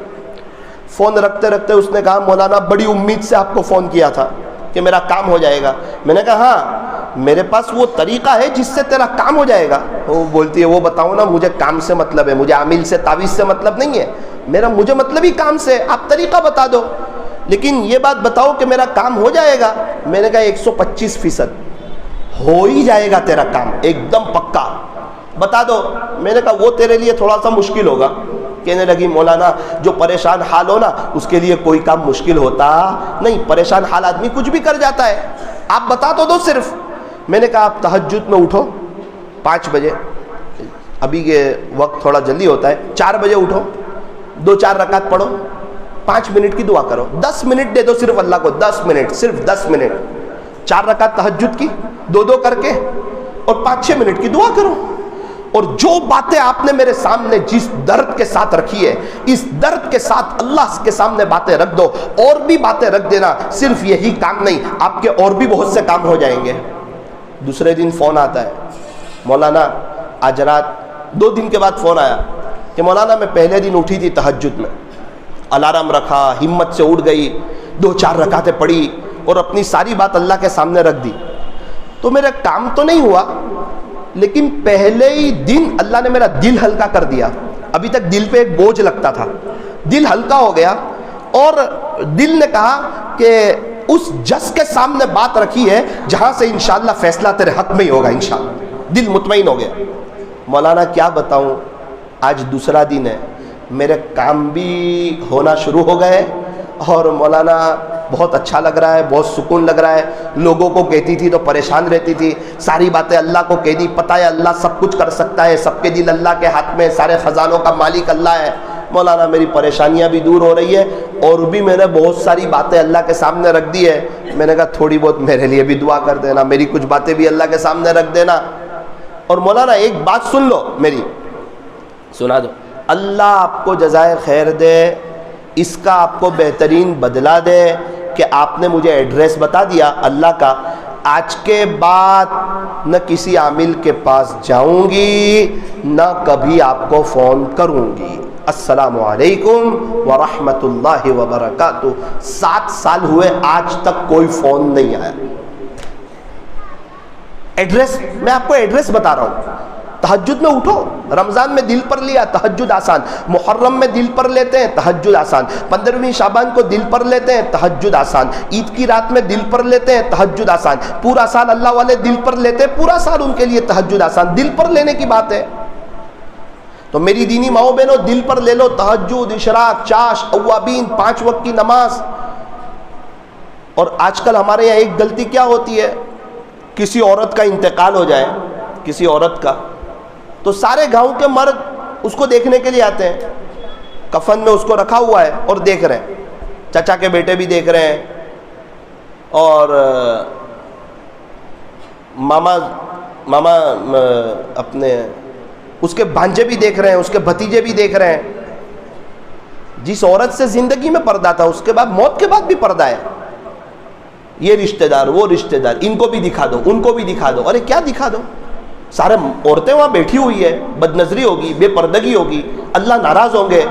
فون رکھتے رکھتے اس نے کہا مولانا بڑی امید سے آپ کو فون کیا تھا کہ میرا کام ہو جائے گا۔ میں نے کہا ہاں میرے پاس وہ طریقہ ہے جس سے تیرا کام ہو جائے گا۔ وہ بولتی ہے وہ بتاؤ نا، مجھے کام سے مطلب ہے، مجھے عامل سے تعویذ سے مطلب نہیں ہے، مجھے مطلب ہی کام سے، آپ طریقہ بتا دو، لیکن یہ بات بتاؤ کہ میرا کام ہو جائے گا۔ میں نے کہا 125% ہو ہی جائے گا تیرا کام، ایک دم پکا، بتا دو۔ میں نے کہا وہ تیرے لیے تھوڑا سا مشکل ہوگا۔ کہنے لگی مولانا جو پریشان حال ہو نا اس کے لیے کوئی کام مشکل ہوتا نہیں، پریشان حال آدمی کچھ بھی کر جاتا ہے، آپ بتا تو دو صرف۔ میں نے کہا آپ تہجد میں اٹھو 5 بجے، ابھی یہ وقت تھوڑا جلدی ہوتا ہے، 4 بجے اٹھو، 2-4 رکعت پڑھو، 5 منٹ کی دعا کرو، 10 منٹ دے دو صرف اللہ کو، 10 منٹ، صرف 10 منٹ، 4 رکعت تہجد کی 2 کر کے، اور 5-6 منٹ کی دعا کرو۔ اور جو باتیں آپ نے میرے سامنے جس درد کے ساتھ رکھی ہے، اس درد کے ساتھ اللہ کے سامنے باتیں رکھ دو، اور بھی باتیں رکھ دینا، صرف یہی کام نہیں، آپ کے اور بھی بہت سے کام ہو جائیں گے۔ دوسرے دن فون آتا ہے، مولانا آج رات 2 دن کے بعد فون آیا کہ مولانا میں پہلے دن اٹھی تھی تہجد میں، الارم رکھا، ہمت سے اٹھ گئی، 2-4 رکعتیں پڑھی اور اپنی ساری بات اللہ کے سامنے رکھ دی، تو میرا کام تو نہیں ہوا، لیکن پہلے ہی دن اللہ نے میرا دل ہلکا کر دیا۔ ابھی تک دل پہ ایک بوجھ لگتا تھا، دل ہلکا ہو گیا، اور دل نے کہا کہ اس جس کے سامنے بات رکھی ہے جہاں سے انشاءاللہ فیصلہ تیرے حق میں ہی ہوگا انشاءاللہ، دل مطمئن ہو گیا۔ مولانا کیا بتاؤں، آج دوسرا دن ہے، میرے کام بھی ہونا شروع ہو گئے اور مولانا بہت اچھا لگ رہا ہے، بہت سکون لگ رہا ہے. لوگوں کو کہتی تھی تو پریشان رہتی تھی، ساری باتیں اللہ کو کہہ دی. پتہ ہے اللہ سب کچھ کر سکتا ہے، سب کے دل اللہ کے ہاتھ میں، سارے خزانوں کا مالک اللہ ہے. مولانا میری پریشانیاں بھی دور ہو رہی ہے اور بھی میں نے بہت ساری باتیں اللہ کے سامنے رکھ دی ہے. میں نے کہا تھوڑی بہت میرے لیے بھی دعا کر دینا، میری کچھ باتیں بھی اللہ کے سامنے رکھ دینا. اور مولانا ایک بات سن لو، میری سنا دو. اللہ آپ کو جزائے خیر دے، اس کا آپ کو بہترین بدلہ دے کہ آپ نے مجھے ایڈریس بتا دیا اللہ کا. آج کے بعد نہ کسی عامل کے پاس جاؤں گی، نہ کبھی آپ کو فون کروں گی. السلام علیکم ورحمۃ اللہ وبرکاتہ. 7 سال ہوئے آج تک کوئی فون نہیں آیا. ایڈریس میں آپ کو ایڈریس بتا رہا ہوں. تہجد میں اٹھو، رمضان میں دل پر لیا تہجد آسان، محرم میں دل پر لیتے ہیں تہجد آسان، 15ویں شعبان کو دل پر لیتے ہیں تہجد آسان، عید کی رات میں دل پر لیتے ہیں تہجد آسان. پورا سال اللہ والے دل پر لیتے ہیں، پورا سال ان کے لیے تہجد آسان. دل پر لینے کی بات ہے تو میری دینی ماؤں بہنوں دل پر لے لو تہجد، اشراق، چاش، اوابین، 5 وقت کی نماز. اور آج کل ہمارے یہاں ایک غلطی کیا ہوتی ہے، کسی عورت کا انتقال ہو جائے، کسی عورت کا، تو سارے گاؤں کے مرد اس کو دیکھنے کے لیے آتے ہیں. کفن میں اس کو رکھا ہوا ہے اور دیکھ رہے ہیں، چچا کے بیٹے بھی دیکھ رہے ہیں اور ماما اپنے اس کے بھانجے بھی دیکھ رہے ہیں، اس کے بھتیجے بھی دیکھ رہے ہیں. جس عورت سے زندگی میں پردہ تھا اس کے بعد موت کے بعد بھی پردہ ہے. یہ رشتہ دار، وہ رشتہ دار، ان کو بھی دکھا دو، ان کو بھی دکھا دو. ارے کیا دکھا دو، سارے عورتیں وہاں بیٹھی ہوئی ہے، بد نظری ہوگی، بے پردگی ہوگی، اللہ ناراض ہوں گے.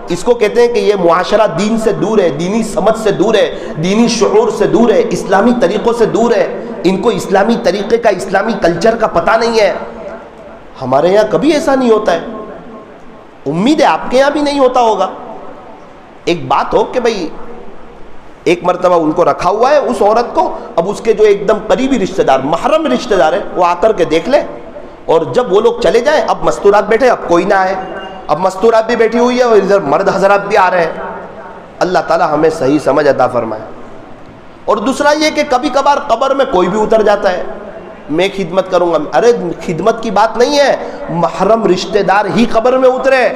اس کو کہتے ہیں کہ یہ معاشرہ دین سے دور ہے، دینی سمجھ سے دور ہے، دینی شعور سے دور ہے، اسلامی طریقوں سے دور ہے. ان کو اسلامی طریقے کا، اسلامی کلچر کا پتہ نہیں ہے. ہمارے یہاں کبھی ایسا نہیں ہوتا ہے، امید ہے آپ کے یہاں بھی نہیں ہوتا ہوگا. ایک بات ہو کہ بھئی ایک مرتبہ ان کو رکھا ہوا ہے اس عورت کو، اب اس کے جو ایک دم قریبی رشتہ دار، محرم رشتہ دار ہے، وہ آ کر کے دیکھ لے. اور جب وہ لوگ چلے جائیں، اب مستورات بیٹھے، اب کوئی نہ آئے، اب مستورات بھی بیٹھی ہوئی ہے اور ادھر مرد حضرات بھی آ رہے ہیں. اللہ تعالی ہمیں صحیح سمجھ عطا فرمائے. اور دوسرا یہ کہ کبھی کبھار قبر میں کوئی بھی اتر جاتا ہے، میں خدمت کروں گا. ارے خدمت کی بات نہیں ہے، محرم رشتہ دار ہی قبر میں اترے،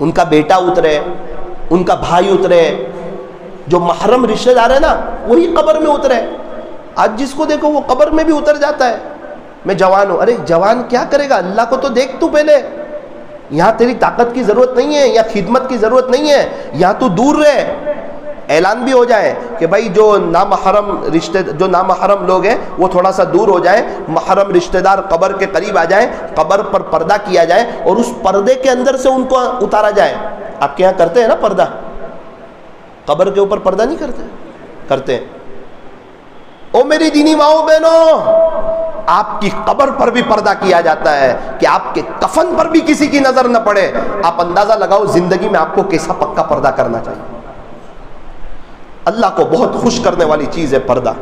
ان کا بیٹا اترے، ان کا بھائی اترے، جو محرم رشتہ دار ہے نا وہی قبر میں اترے. آج جس کو دیکھو وہ قبر میں بھی اتر جاتا ہے. میں جوان ہوں، ارے جوان کیا کرے گا، اللہ کو تو دیکھ تو پہلے. یہاں تیری طاقت کی ضرورت نہیں ہے، یا خدمت کی ضرورت نہیں ہے، یہاں تو دور رہے. اعلان بھی ہو جائے کہ بھائی جو نامحرم لوگ ہیں وہ تھوڑا سا دور ہو جائیں، محرم رشتہ دار قبر کے قریب آ جائیں، قبر پر پردہ کیا جائے اور اس پردے کے اندر سے ان کو اتارا جائے. آپ کے یہاں کرتے ہیں نا پردہ، قبر کے اوپر پردہ نہیں کرتے؟ کرتے ہیں. او میری دینی ماؤں بہنوں، آپ کی قبر پر بھی پردہ کیا جاتا ہے کہ آپ کے کفن پر بھی کسی کی نظر نہ پڑے. آپ اندازہ لگاؤ زندگی میں آپ کو کیسا پکا پردہ کرنا چاہیے. اللہ کو بہت خوش کرنے والی چیز ہے پردہ.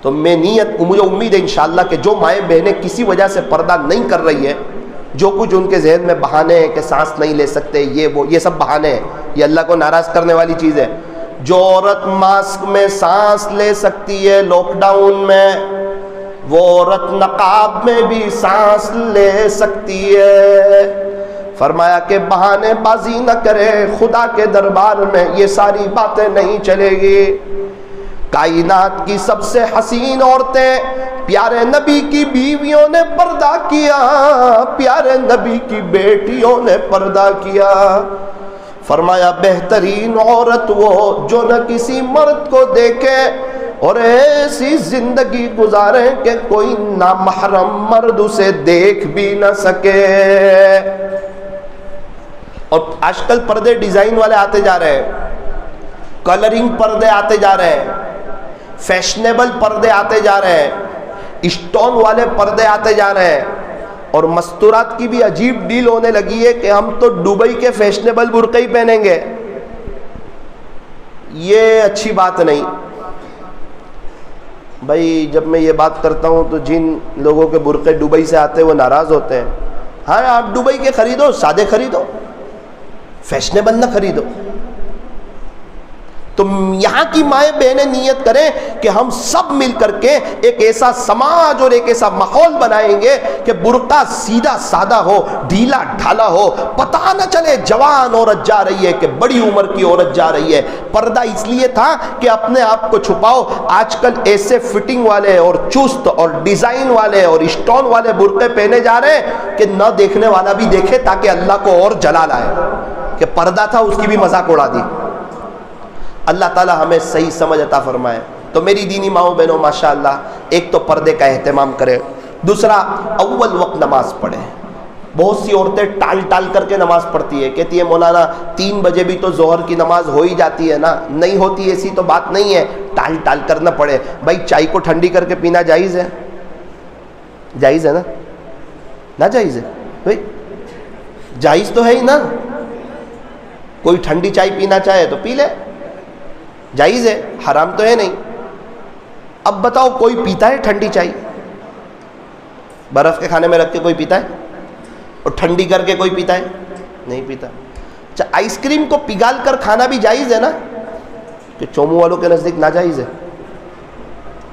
تو مجھے امید ہے انشاءاللہ کہ جو مائیں بہنیں کسی وجہ سے پردہ نہیں کر رہی ہے، جو کچھ ان کے ذہن میں بہانے ہیں کہ سانس نہیں لے سکتے، یہ سب بہانے ہیں، یہ اللہ کو ناراض کرنے والی چیز ہے. جو عورت ماسک میں سانس لے سکتی ہے لاک ڈاؤن میں، وہ عورت نقاب میں بھی سانس لے سکتی ہے. فرمایا کہ بہانے بازی نہ کرے، خدا کے دربار میں یہ ساری باتیں نہیں چلے گی. کائنات کی سب سے حسین عورتیں پیارے نبی کی بیویوں نے پردہ کیا، پیارے نبی کی بیٹیوں نے پردہ کیا. فرمایا بہترین عورت وہ جو نہ کسی مرد کو دیکھے اور ایسی زندگی گزارے کہ کوئی نامحرم مرد اسے دیکھ بھی نہ سکے. اور آج کل پردے ڈیزائن والے آتے جا رہے ہیں، کلرنگ پردے آتے جا رہے ہیں، فیشنیبل پردے آتے جا رہے ہیں، اسٹون والے پردے آتے جا رہے ہیں. اور مستورات کی بھی عجیب ڈیل ہونے لگی ہے کہ ہم تو دبئی کے فیشنیبل برقع ہی پہنیں گے. یہ اچھی بات نہیں بھائی. جب میں یہ بات کرتا ہوں تو جن لوگوں کے برقعے دبئی سے آتے ہیں وہ ناراض ہوتے ہیں. ہاں آپ دبئی کے خریدو، سادے خریدو، فیشنیبل نہ خریدو. تو یہاں کی مائیں بہنیں نیت کریں کہ ہم سب مل کر کے ایک ایسا سماج اور ایک ایسا ماحول بنائیں گے کہ برقع سیدھا سادہ ہو, ڈھیلا ڈھالا ہو, پتہ نہ چلے جوان عورت جا رہی ہے کہ بڑی عمر کی عورت جا رہی ہے. پردہ اس لیے تھا کہ اپنے آپ کو چھپاؤ. آج کل ایسے فٹنگ والے اور چست اور ڈیزائن والے اور اسٹون والے برقعے پہنے جا رہے ہیں کہ نہ دیکھنے والا بھی دیکھے تاکہ اللہ کو اور جلال آئے کہ پردہ تھا, اس کی بھی مذاق اڑا دی. اللہ تعالی ہمیں صحیح سمجھ عطا فرمائے. تو میری دینی ماؤں بہنوں ماشاءاللہ, ایک تو پردے کا اہتمام کرے, دوسرا اول وقت نماز پڑھے. بہت سی عورتیں ٹال ٹال کر کے نماز پڑھتی ہے, کہتی ہے مولانا 3 بجے بھی تو ظہر کی نماز ہو ہی جاتی ہے نا. نہیں ہوتی ایسی تو بات نہیں ہے, ٹال ٹال کرنا پڑے. بھائی چائے کو ٹھنڈی کر کے پینا جائز ہے؟ جائز ہے نا؟ نہ جائز ہے بھائی؟ جائز تو ہے ہی نا. کوئی ٹھنڈی چائے پینا چاہے تو پی لے, جائز ہے, حرام تو ہے نہیں. اب بتاؤ کوئی پیتا ہے ٹھنڈی چائے؟ برف کے کھانے میں رکھ کے کوئی پیتا ہے؟ اور ٹھنڈی کر کے کوئی پیتا ہے؟ نہیں پیتا. اچھا آئس کریم کو پگھال کر کھانا بھی جائز ہے نا؟ کہ چومو والوں کے نزدیک ناجائز ہے.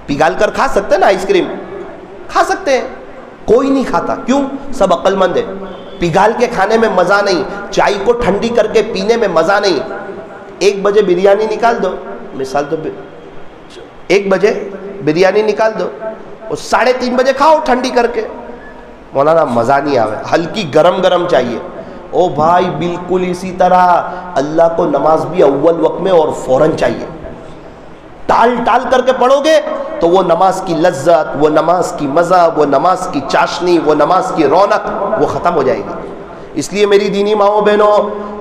پگھال کر کھا سکتے ہیں نا, آئس کریم کھا سکتے ہیں, کوئی نہیں کھاتا. کیوں؟ سب عقل مند ہے. پگھال کے کھانے میں مزہ نہیں, چائے کو ٹھنڈی کر کے پینے میں مزہ نہیں. 1 بجے بریانی نکال دو, مثال تو 1 بجے بریانی نکال دو, اور 3:30 بجے کھاؤ ٹھنڈی کر کے. مولانا مزہ نہیں آوے, ہلکی گرم گرم چاہیے. او بھائی بالکل اسی طرح اللہ کو نماز بھی اول وقت میں اور فوراً چاہیے. ٹال ٹال کر کے پڑھو گے تو وہ نماز کی لذت, وہ نماز کی مزہ, وہ نماز کی چاشنی, وہ نماز کی رونق وہ ختم ہو جائے گی. اس لیے میری دینی ماؤں بہنوں,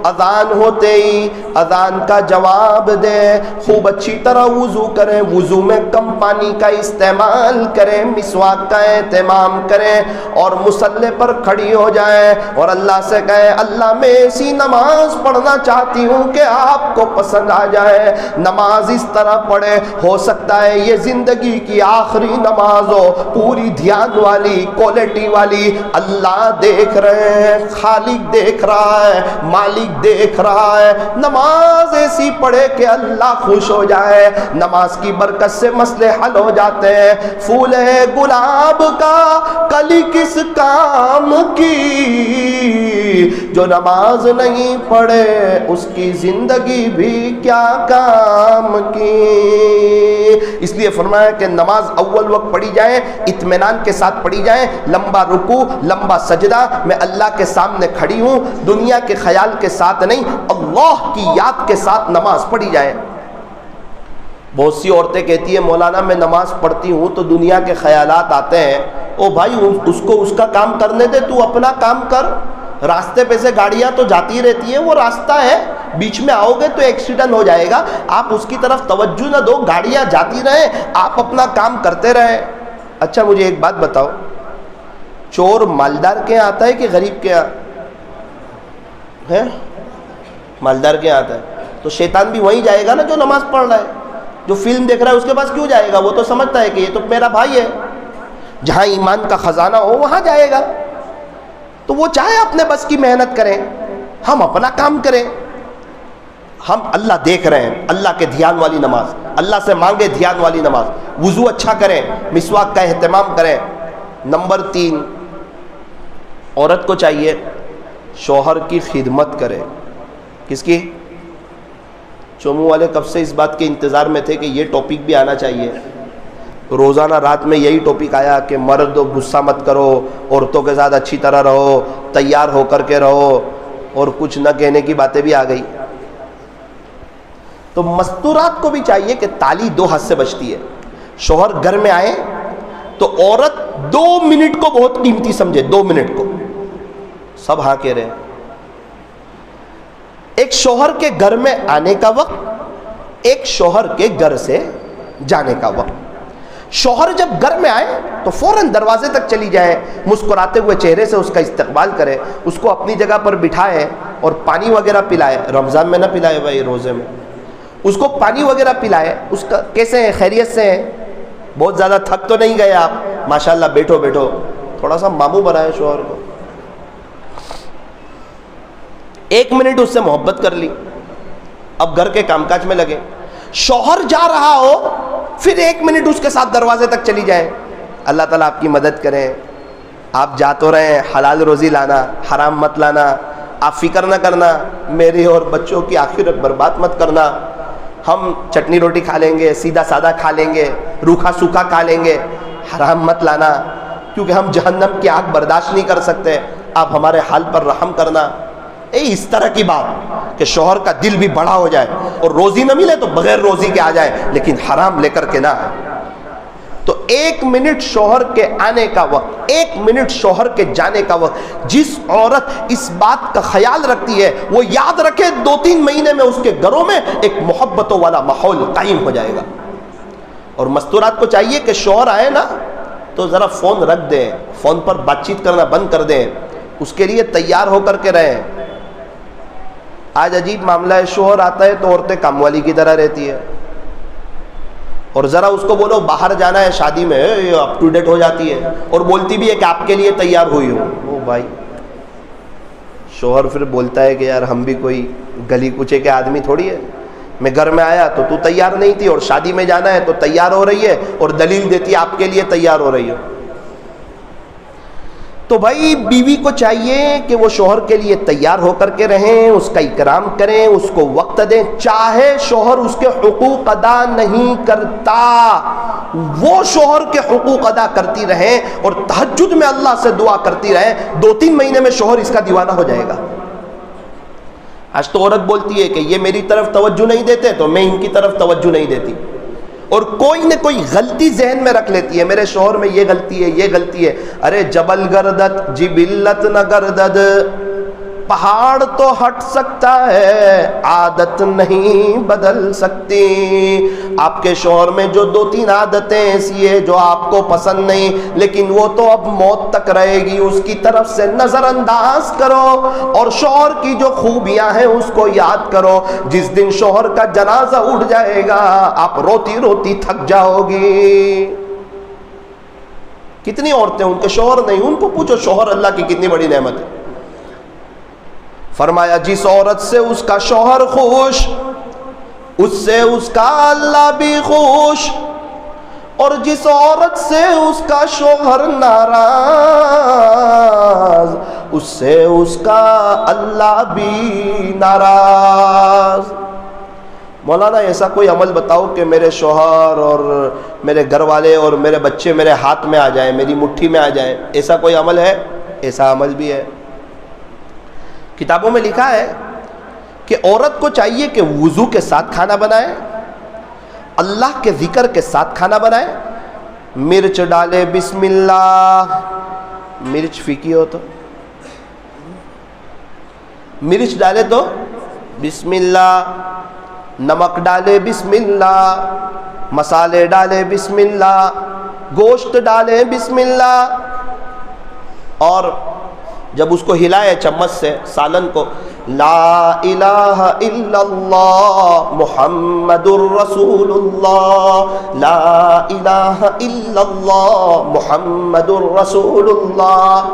اذان ہوتے ہی اذان کا جواب دیں, خوب اچھی طرح وضو کریں, وضو میں کم پانی کا استعمال کریں, مسواک کا اہتمام کریں, اور مصلی پر کھڑی ہو جائیں اور اللہ سے کہیں اللہ میں ایسی نماز پڑھنا چاہتی ہوں کہ آپ کو پسند آ جائے. نماز اس طرح پڑھے, ہو سکتا ہے یہ زندگی کی آخری نماز ہو, پوری دھیان والی, کوالٹی والی. اللہ دیکھ رہے ہیں, خالق دیکھ رہا ہے, مالک دیکھ رہا ہے. نماز ایسی پڑھے کہ اللہ خوش ہو جائے. نماز کی برکت سے مسئلے حل ہو جاتے ہیں. پھول ہے گلاب کا کلی کس کام کی, جو نماز نہیں پڑھے اس کی زندگی بھی کیا کام کی. اس لیے فرمایا کہ نماز اول وقت پڑھی جائے, اطمینان کے ساتھ پڑھی جائے, لمبا رکوع, لمبا سجدہ, میں اللہ کے سامنے کھڑی ہوں, دنیا کے خیال کے ساتھ نہیں, اللہ کی یاد کے ساتھ نماز پڑھی جائے. بہت سی عورتیں کہتی ہیں مولانا میں نماز پڑھتی ہوں تو دنیا کے خیالات آتے ہیں. او بھائی اس کو اس کا کام کرنے دے, تو اپنا کام کر. راستے پہ سے گاڑیاں تو جاتی رہتی ہیں, وہ راستہ ہے, بیچ میں آؤ گے تو ایکسیڈنٹ ہو جائے گا. آپ اس کی طرف توجہ نہ دو, گاڑیاں جاتی رہیں, آپ اپنا کام کرتے رہیں. اچھا مجھے ایک بات بتاؤ, چور مالدار کے یہاں آتا ہے کہ غریب کے یہاں ہے؟ مالدار کے یہاں آتا ہے. تو شیطان بھی وہیں جائے گا نا جو نماز پڑھ رہا ہے. جو فلم دیکھ رہا ہے اس کے پاس کیوں جائے گا؟ وہ تو سمجھتا ہے کہ یہ تو میرا بھائی ہے. جہاں ایمان کا خزانہ ہو وہاں جائے گا. تو وہ چاہے اپنے بس کی محنت کریں, ہم اپنا کام کریں. ہم اللہ دیکھ رہے ہیں, اللہ کے دھیان والی نماز, اللہ سے مانگے دھیان والی نماز, وضو اچھا کریں, مسواک کا اہتمام کریں. نمبر 3, عورت کو چاہیے شوہر کی خدمت کرے. کس کی؟ چومو والے کب سے اس بات کے انتظار میں تھے کہ یہ ٹاپک بھی آنا چاہیے. روزانہ رات میں یہی ٹاپک آیا کہ مرد غصہ مت کرو, عورتوں کے ساتھ اچھی طرح رہو, تیار ہو کر کے رہو, اور کچھ نہ کہنے کی باتیں بھی آ گئی. تو مستورات کو بھی چاہیے کہ تالی 2 ہاتھ سے بجتی ہے. شوہر گھر میں آئے تو عورت 2 منٹ کو بہت قیمتی سمجھے, 2 منٹ کو. سب ہاں کہہ رہے ہیں. ایک شوہر کے گھر میں آنے کا وقت, ایک شوہر کے گھر سے جانے کا وقت. شوہر جب گھر میں آئے تو فوراً دروازے تک چلی جائے, مسکراتے ہوئے چہرے سے اس کا استقبال کرے, اس کو اپنی جگہ پر بٹھائے اور پانی وغیرہ پلائے. رمضان میں نہ پلائے بھائی, روزے میں اس کو پانی وغیرہ پلائے. اس کا کیسے ہیں, خیریت سے ہیں, بہت زیادہ تھک تو نہیں گئے آپ, ماشاءاللہ بیٹھو بیٹھو, تھوڑا سا ماموں بنائے شوہر کو. 1 منٹ اس سے محبت کر لی، اب گھر کے کام کاج میں لگے. شوہر جا رہا ہو پھر 1 منٹ اس کے ساتھ دروازے تک چلی جائیں. اللہ تعالیٰ آپ کی مدد کریں. آپ جا تو رہے ہیں، حلال روزی لانا، حرام مت لانا. آپ فکر نہ کرنا میری اور بچوں کی آخرت برباد مت کرنا. ہم چٹنی روٹی کھا لیں گے، سیدھا سادہ کھا لیں گے، روکھا سوکھا کھا لیں گے، حرام مت لانا کیونکہ ہم جہنم کی آگ برداشت نہیں کر سکتے. آپ ہمارے حال پر رحم کرنا. اس طرح کی بات کہ شوہر کا دل بھی بڑا ہو جائے اور روزی نہ ملے تو بغیر روزی کے آ جائے لیکن حرام لے کر کے نہ. تو 1 منٹ شوہر کے آنے کا وقت، 1 منٹ شوہر کے جانے کا وقت، جس عورت اس بات کا خیال رکھتی ہے وہ یاد رکھے 2-3 مہینے میں اس کے گھروں میں ایک محبتوں والا ماحول قائم ہو جائے گا. اور مستورات کو چاہیے کہ شوہر آئے نا تو ذرا فون رکھ دیں، فون پر بات چیت کرنا بند کر دیں، اس کے لیے تیار ہو کر کے رہیں. آج عجیب معاملہ ہے، شوہر آتا ہے تو عورتیں کام والی کی طرح رہتی ہے، اور ذرا اس کو بولو باہر جانا ہے شادی میں، اپ ٹو ڈیٹ ہو جاتی ہے اور بولتی بھی ہے کہ آپ کے لیے تیار ہوئی ہوں. او بھائی، شوہر پھر بولتا ہے کہ یار ہم بھی کوئی گلی کوچے کے آدمی تھوڑی ہے، میں گھر میں آیا تو تیار نہیں تھی اور شادی میں جانا ہے تو تیار ہو رہی ہے اور دلیل دیتی ہے آپ کے لیے تیار ہو رہی ہو. تو بھائی بیوی کو چاہیے کہ وہ شوہر کے لیے تیار ہو کر کے رہیں، اس کا اکرام کریں، اس کو وقت دیں. چاہے شوہر اس کے حقوق ادا نہیں کرتا، وہ شوہر کے حقوق ادا کرتی رہیں اور تہجد میں اللہ سے دعا کرتی رہیں. 2-3 مہینے میں شوہر اس کا دیوانہ ہو جائے گا. آج تو عورت بولتی ہے کہ یہ میری طرف توجہ نہیں دیتے تو میں ان کی طرف توجہ نہیں دیتی، اور کوئی نہ کوئی غلطی ذہن میں رکھ لیتی ہے، میرے شوہر میں یہ غلطی ہے، یہ غلطی ہے. ارے جبل گردت جبلت نہ گردد، پہاڑ تو ہٹ سکتا ہے عادت نہیں بدل سکتی. آپ کے شوہر میں جو 2-3 عادتیں ایسی ہیں جو آپ کو پسند نہیں لیکن وہ تو اب موت تک رہے گی، اس کی طرف سے نظر انداز کرو اور شوہر کی جو خوبیاں ہیں اس کو یاد کرو. جس دن شوہر کا جنازہ اٹھ جائے گا آپ روتی روتی تھک جاؤ گی. کتنی عورتیں ان کے شوہر نہیں، ان کو پوچھو شوہر اللہ کی کتنی بڑی نعمت ہے. فرمایا جس عورت سے اس کا شوہر خوش اس سے اس کا اللہ بھی خوش، اور جس عورت سے اس کا شوہر ناراض اس سے اس کا اللہ بھی ناراض. مولانا ایسا کوئی عمل بتاؤ کہ میرے شوہر اور میرے گھر والے اور میرے بچے میرے ہاتھ میں آ جائیں، میری مٹھی میں آ جائیں. ایسا کوئی عمل ہے؟ ایسا عمل بھی ہے. کتابوں میں لکھا ہے کہ عورت کو چاہیے کہ وضو کے ساتھ کھانا بنائے، اللہ کے ذکر کے ساتھ کھانا بنائے. مرچ ڈالے بسم اللہ، مرچ پھیکی ہو تو مرچ ڈالے تو بسم اللہ، نمک ڈالے بسم اللہ، مسالے ڈالے بسم اللہ، گوشت ڈالے بسم اللہ، اور جب اس کو ہلائے چمچ سے سالن کو، لا الہ الا اللہ محمد الرسول اللہ، لا الہ الا اللہ محمد الرسول اللہ.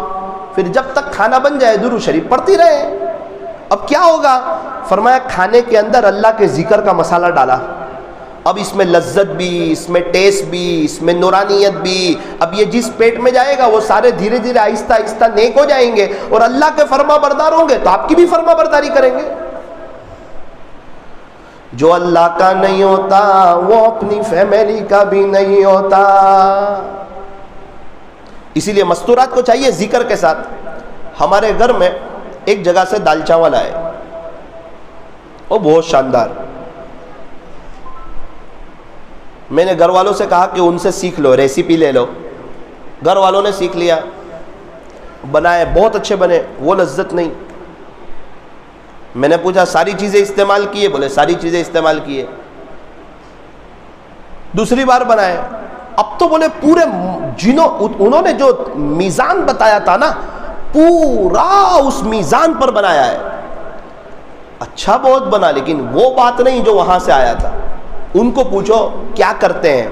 پھر جب تک کھانا بن جائے درود شریف پڑھتی رہے. اب کیا ہوگا؟ فرمایا کھانے کے اندر اللہ کے ذکر کا مسالہ ڈالا، اب اس میں لذت بھی، اس میں ٹیسٹ بھی، اس میں نورانیت بھی. اب یہ جس پیٹ میں جائے گا وہ سارے دھیرے دھیرے آہستہ آہستہ نیک ہو جائیں گے اور اللہ کے فرما بردار ہوں گے تو آپ کی بھی فرما برداری کریں گے. جو اللہ کا نہیں ہوتا وہ اپنی فیملی کا بھی نہیں ہوتا. اسی لیے مستورات کو چاہیے ذکر کے ساتھ. ہمارے گھر میں ایک جگہ سے دال چاول آئے، وہ بہت شاندار. میں نے گھر والوں سے کہا کہ ان سے سیکھ لو، ریسیپی لے لو. گھر والوں نے سیکھ لیا، بنائے، بہت اچھے بنے. وہ لذت نہیں. میں نے پوچھا ساری چیزیں استعمال کیے؟ بولے ساری چیزیں استعمال کیے. دوسری بار بنائے، اب تو بولے پورے انہوں نے جو میزان بتایا تھا نا پورا اس میزان پر بنایا ہے. اچھا بہت بنا لیکن وہ بات نہیں جو وہاں سے آیا تھا. ان کو پوچھو کیا کرتے ہیں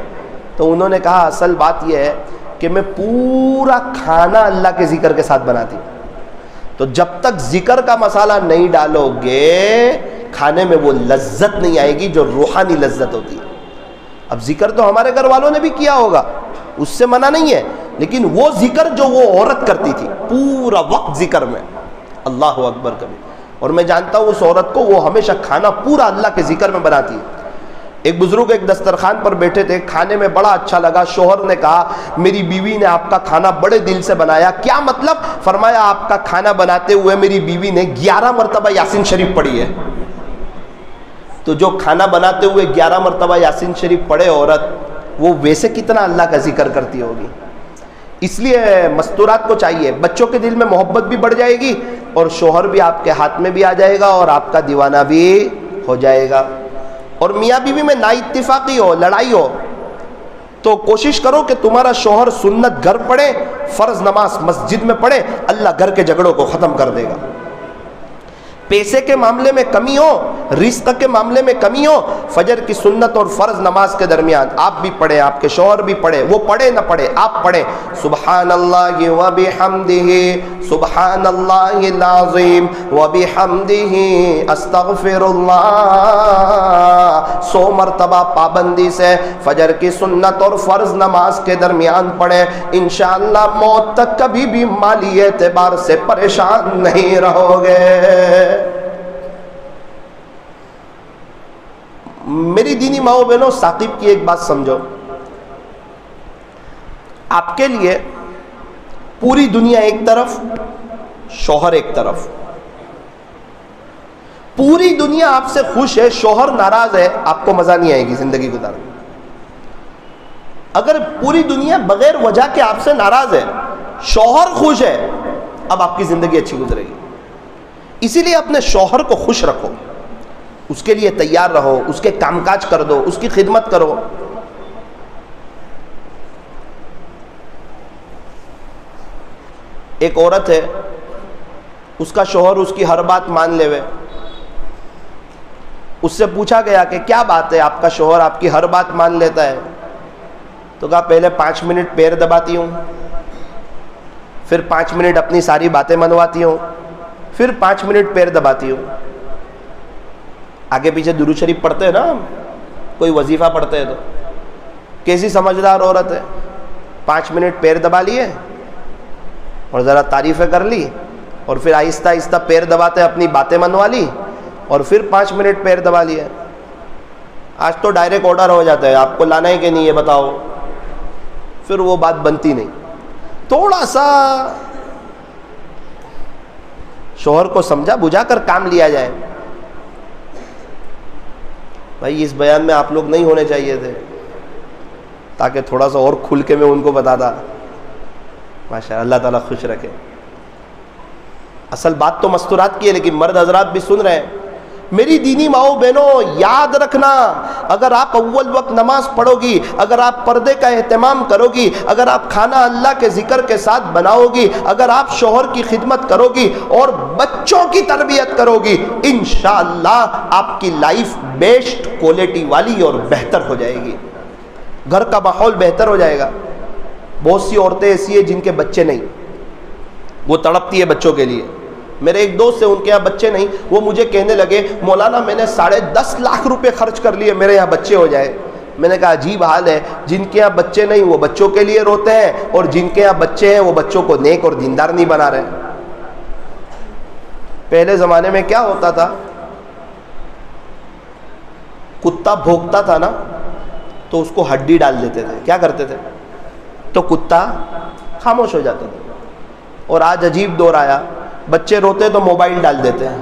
تو انہوں نے کہا اصل بات یہ ہے کہ میں پورا کھانا اللہ کے ذکر کے ساتھ بناتی ہوں. تو جب تک ذکر کا مسالہ نہیں ڈالو گے کھانے میں وہ لذت نہیں آئے گی جو روحانی لذت ہوتی ہے. اب ذکر تو ہمارے گھر والوں نے بھی کیا ہوگا, اس سے منع نہیں ہے, لیکن وہ ذکر جو وہ عورت کرتی تھی پورا وقت ذکر میں, اللہ اکبر کبھی, اور میں جانتا ہوں اس عورت کو, وہ ہمیشہ کھانا پورا اللہ کے ذکر میں بناتی ہے. ایک بزرگ ایک دسترخوان پر بیٹھے تھے, کھانے میں بڑا اچھا لگا, شوہر نے کہا میری بیوی نے آپ کا کھانا بڑے دل سے بنایا. کیا مطلب؟ فرمایا آپ کا کھانا بناتے ہوئے میری بیوی نے 11 مرتبہ یاسین شریف پڑھی ہے. تو جو کھانا بناتے ہوئے 11 مرتبہ یاسین شریف پڑھے عورت, وہ ویسے کتنا اللہ کا ذکر کرتی ہوگی. اس لیے مستورات کو چاہیے, بچوں کے دل میں محبت بھی بڑھ جائے گی اور شوہر بھی آپ کے ہاتھ میں بھی آ جائے گا اور آپ کا دیوانہ بھی ہو جائے گا. اور میاں بیوی میں نا اتفاقی ہو, لڑائی ہو, تو کوشش کرو کہ تمہارا شوہر سنت گھر پڑھے, فرض نماز مسجد میں پڑھے, اللہ گھر کے جھگڑوں کو ختم کر دے گا. پیسے کے معاملے میں کمی ہو, رزق کے معاملے میں کمی ہو, فجر کی سنت اور فرض نماز کے درمیان آپ بھی پڑھیں, آپ کے شوہر بھی پڑھے, وہ پڑھے نہ پڑھے آپ پڑھیں, سبحان اللہ و بحمدہ سبحان اللہ العظیم و بحمدہ استغفر اللہ, 100 مرتبہ پابندی سے فجر کی سنت اور فرض نماز کے درمیان پڑھیں. انشاءاللہ موت تک کبھی بھی مالی اعتبار سے پریشان نہیں رہو گے. میری دینی ماؤں بہنوں, ثاقب کی ایک بات سمجھو, آپ کے لیے پوری دنیا ایک طرف, شوہر ایک طرف. پوری دنیا آپ سے خوش ہے, شوہر ناراض ہے, آپ کو مزہ نہیں آئے گی زندگی گزارنے. اگر پوری دنیا بغیر وجہ کے آپ سے ناراض ہے, شوہر خوش ہے, اب آپ کی زندگی اچھی گزرے گی. اسی لیے اپنے شوہر کو خوش رکھو, اس کے لیے تیار رہو, اس کے کام کاج کر دو, اس کی خدمت کرو. ایک عورت ہے, اس کا شوہر اس کی ہر بات مان لے وے. اس سے پوچھا گیا کہ کیا بات ہے, آپ کا شوہر آپ کی ہر بات مان لیتا ہے؟ تو کہا پہلے 5 منٹ پیر دباتی ہوں, پھر 5 منٹ اپنی ساری باتیں منواتی ہوں, پھر 5 منٹ پیر دباتی ہوں. آگے پیچھے درود شریف پڑھتے ہیں نا, کوئی وظیفہ پڑھتے ہیں تو کیسی سمجھدار عورت ہے, 5 منٹ پیر دبا لیے اور ذرا تعریفیں کر لی, اور پھر آہستہ آہستہ پیر دباتے اپنی باتیں منوا لی, اور پھر 5 منٹ پیر دبا لیے. آج تو ڈائریکٹ آرڈر ہو جاتا ہے, آپ کو لانا ہے کہ نہیں یہ بتاؤ, پھر وہ بات بنتی نہیں. تھوڑا سا شوہر کو سمجھا بجھا کر کام لیا جائے. بھائی اس بیان میں آپ لوگ نہیں ہونے چاہیے تھے, تاکہ تھوڑا سا اور کھل کے میں ان کو بتاتا. ماشاء اللہ, اللہ تعالیٰ خوش رکھے. اصل بات تو مستورات کی ہے, لیکن مرد حضرات بھی سن رہے ہیں. میری دینی ماؤں بہنوں, یاد رکھنا, اگر آپ اول وقت نماز پڑھو گی, اگر آپ پردے کا اہتمام کرو گی, اگر آپ کھانا اللہ کے ذکر کے ساتھ بناؤ گی, اگر آپ شوہر کی خدمت کرو گی اور بچوں کی تربیت کرو گی, انشاءاللہ آپ کی لائف بیسٹ کوالٹی والی اور بہتر ہو جائے گی. گھر کا ماحول بہتر ہو جائے گا. بہت سی عورتیں ایسی ہیں جن کے بچے نہیں, وہ تڑپتی ہے بچوں کے لیے. میرے ایک دوست ہیں, ان کے یہاں بچے نہیں, وہ مجھے کہنے لگے مولانا میں نے 10.5 لاکھ روپے خرچ کر لیے میرے یہاں بچے ہو جائے. میں نے کہا عجیب حال ہے, جن کے یہاں بچے نہیں وہ بچوں کے لیے روتے ہیں, اور جن کے یہاں بچے ہیں وہ بچوں کو نیک اور دیندار نہیں بنا رہے. پہلے زمانے میں کیا ہوتا تھا, کتا بھونکتا تھا نا تو اس کو ہڈی ڈال دیتے تھے. کیا کرتے تھے؟ تو کتا خاموش ہو جاتا تھا. اور آج عجیب دور آیا, بچے روتے تو موبائل ڈال دیتے ہیں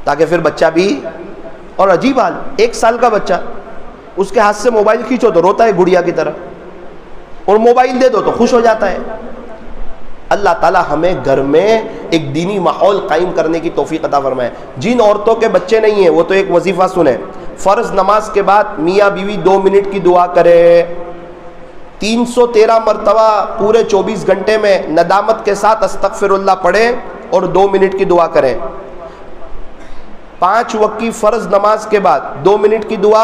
تاکہ پھر بچہ بھی. اور عجیب حال, 1 سال کا بچہ, اس کے ہاتھ سے موبائل کھینچو تو روتا ہے گڑیا کی طرح, اور موبائل دے دو تو خوش ہو جاتا ہے. اللہ تعالی ہمیں گھر میں ایک دینی ماحول قائم کرنے کی توفیق عطا فرمائے. جن عورتوں کے بچے نہیں ہیں وہ تو ایک وظیفہ سنیں, فرض نماز کے بعد میاں بیوی 2 منٹ کی دعا کرے, 313 مرتبہ پورے 24 گھنٹے میں ندامت کے ساتھ استغفر اللہ پڑھیں اور 2 منٹ کی دعا کریں. 5 وقت کی فرض نماز کے بعد 2 منٹ کی دعا،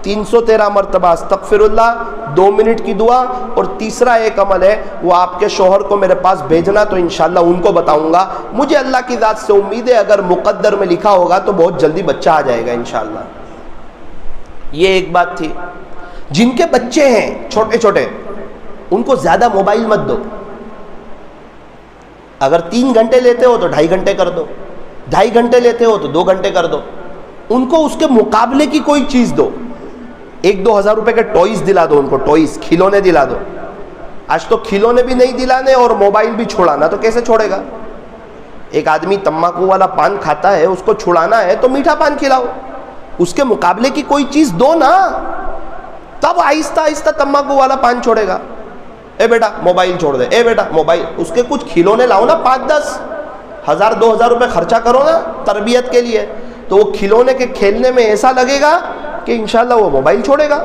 313 مرتبہ استغفر اللہ، 2 منٹ کی دعا، اور تیسرا ایک عمل ہے وہ آپ کے شوہر کو میرے پاس بھیجنا، تو انشاءاللہ ان کو بتاؤں گا. مجھے اللہ کی ذات سے امید ہے اگر مقدر میں لکھا ہوگا تو بہت جلدی بچہ آ جائے گا انشاءاللہ. یہ ایک بات تھی. جن کے بچے ہیں چھوٹے چھوٹے ان کو زیادہ موبائل مت دو. اگر 3 گھنٹے لیتے ہو تو 2.5 گھنٹے کر دو، 2.5 گھنٹے لیتے ہو تو 2 گھنٹے کر دو. ان کو اس کے مقابلے کی کوئی چیز دو. 1-2 ہزار روپے کے ٹوائز دلا دو ان کو، ٹوائز کھلونے دلا دو. آج تو کھلونے بھی نہیں دلانے اور موبائل بھی چھوڑانا، تو کیسے چھوڑے گا؟ ایک آدمی تمباکو والا پان کھاتا ہے، اس کو چھڑانا ہے تو میٹھا پان کھلاؤ، اس کے مقابلے کی کوئی چیز دو نا، تب آہستہ آہستہ تمباکو والا پان چھوڑے گا. اے بیٹا موبائل چھوڑ دے، اے بیٹا موبائل. اس کے کچھ کھلونے لاؤ نا، 5-10 ہزار 2,000 روپے خرچہ کرو نا تربیت کے لیے، تو وہ کھلونے کے کھیلنے میں ایسا لگے گا کہ انشاءاللہ وہ موبائل چھوڑے گا.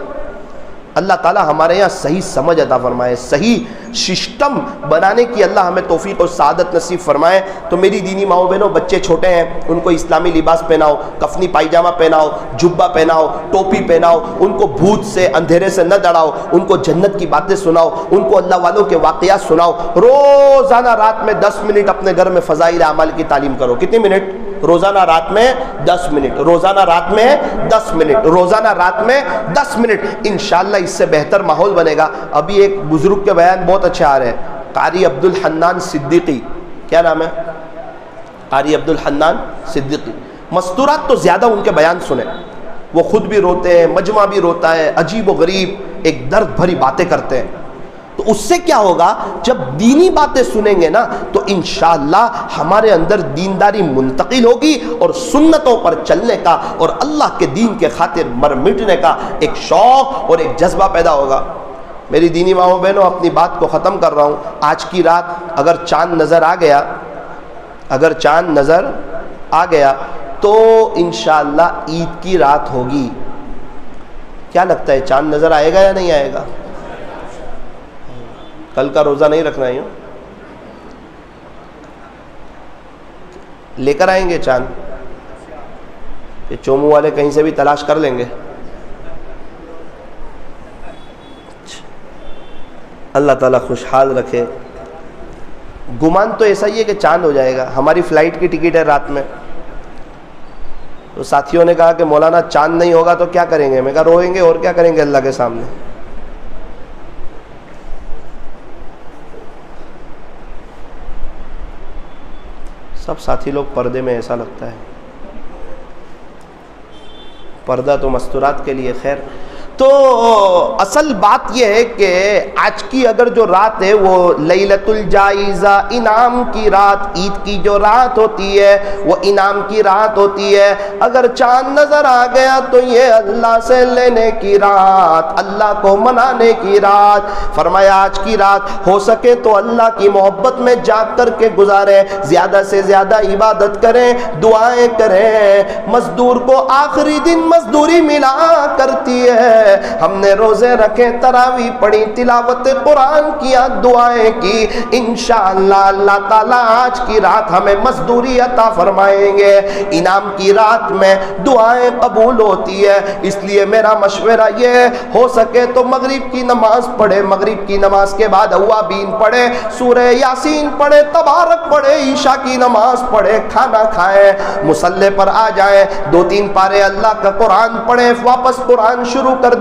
اللہ تعالی ہمارے یہاں صحیح سمجھ عطا فرمائے، صحیح سسٹم بنانے کی اللہ ہمیں توفیق اور سعادت نصیب فرمائے. تو میری دینی ماؤں بہنوں، بچے چھوٹے ہیں ان کو اسلامی لباس پہناؤ، کفنی پائجامہ پہناؤ، جبہ پہناؤ، ٹوپی پہناؤ. ان کو بھوت سے اندھیرے سے نہ ڈراؤ، ان کو جنت کی باتیں سناؤ، ان کو اللہ والوں کے واقعات سناؤ. روزانہ رات میں 10 منٹ اپنے گھر میں فضائل اعمال کی تعلیم کرو. کتنی منٹ؟ روزانہ رات میں 10 منٹ، روزانہ رات میں 10 منٹ، روزانہ رات میں 10 منٹ. انشاءاللہ اس سے بہتر ماحول بنے گا. ابھی ایک بزرگ کے بیان بہت اچھے آ رہے ہیں، قاری عبد الحنان صدیقی. کیا نام ہے؟ قاری عبد الحنان صدیقی. مستورات تو زیادہ ان کے بیان سنیں، وہ خود بھی روتے ہیں، مجمع بھی روتا ہے، عجیب و غریب ایک درد بھری باتیں کرتے ہیں. تو اس سے کیا ہوگا؟ جب دینی باتیں سنیں گے نا تو انشاءاللہ ہمارے اندر دینداری منتقل ہوگی، اور سنتوں پر چلنے کا اور اللہ کے دین کے خاطر مر مٹنے کا ایک شوق اور ایک جذبہ پیدا ہوگا. میری دینی ماؤں بہنوں، اپنی بات کو ختم کر رہا ہوں. آج کی رات اگر چاند نظر آ گیا، اگر چاند نظر آ گیا تو انشاءاللہ عید کی رات ہوگی. کیا لگتا ہے چاند نظر آئے گا یا نہیں آئے گا؟ کل کا روزہ نہیں رکھنا ہے، لے کر آئیں گے چاند، کہ چومو والے کہیں سے بھی تلاش کر لیں گے. اللہ تعالیٰ خوشحال رکھے. گمان تو ایسا ہی ہے کہ چاند ہو جائے گا. ہماری فلائٹ کی ٹکٹ ہے رات میں، تو ساتھیوں نے کہا کہ مولانا چاند نہیں ہوگا تو کیا کریں گے؟ میں کہا روئیں گے، اور کیا کریں گے اللہ کے سامنے. سب ساتھی لوگ پردے میں، ایسا لگتا ہے پردہ تو مستورات کے لیے. خیر، تو اصل بات یہ ہے کہ آج کی اگر جو رات ہے وہ لیلۃ الجائزہ، انعام کی رات، عید کی جو رات ہوتی ہے وہ انعام کی رات ہوتی ہے. اگر چاند نظر آ گیا تو یہ اللہ سے لینے کی رات، اللہ کو منانے کی رات. فرمایا آج کی رات ہو سکے تو اللہ کی محبت میں جاگ کر کے گزاریں، زیادہ سے زیادہ عبادت کریں، دعائیں کریں. مزدور کو آخری دن مزدوری ملا کرتی ہے. ہم نے روزے رکھے، تراویح پڑھی، تلاوت قرآن کیا، دعائیں کی. انشاءاللہ اللہ تعالیٰ آج کی رات ہمیں مزدوری عطا فرمائیں گے. انعام کی رات میں دعائیں قبول ہوتی ہے. اس لیے میرا مشورہ یہ ہو سکے تو مغرب کی نماز پڑھے، مغرب کی نماز کے بعد اوابین پڑھے، سورہ یاسین پڑھے، تبارک پڑھے، عشاء کی نماز پڑھے، کھانا کھائیں، مصلی پر آ جائیں، 2-3 پارے اللہ کا قرآن پڑھیں، واپس قرآن شروع کر دے.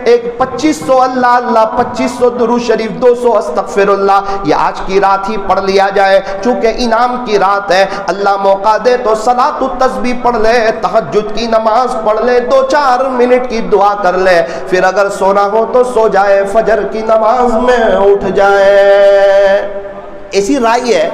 ایک 2500 اللہ اللہ، 2500 درود شریف، 200 استغفر اللہ، یہ آج کی رات ہی پڑھ لیا جائے. چونکہ انعام کی رات ہے، اللہ موقع دے تو صلاۃ التسبیح پڑھ لے، تہجد کی نماز پڑھ لے، 2-4 منٹ کی دعا کر لے. پھر اگر سونا ہو تو سو جائے، فجر کی نماز میں اٹھ جائے. ایسی رائے ہے.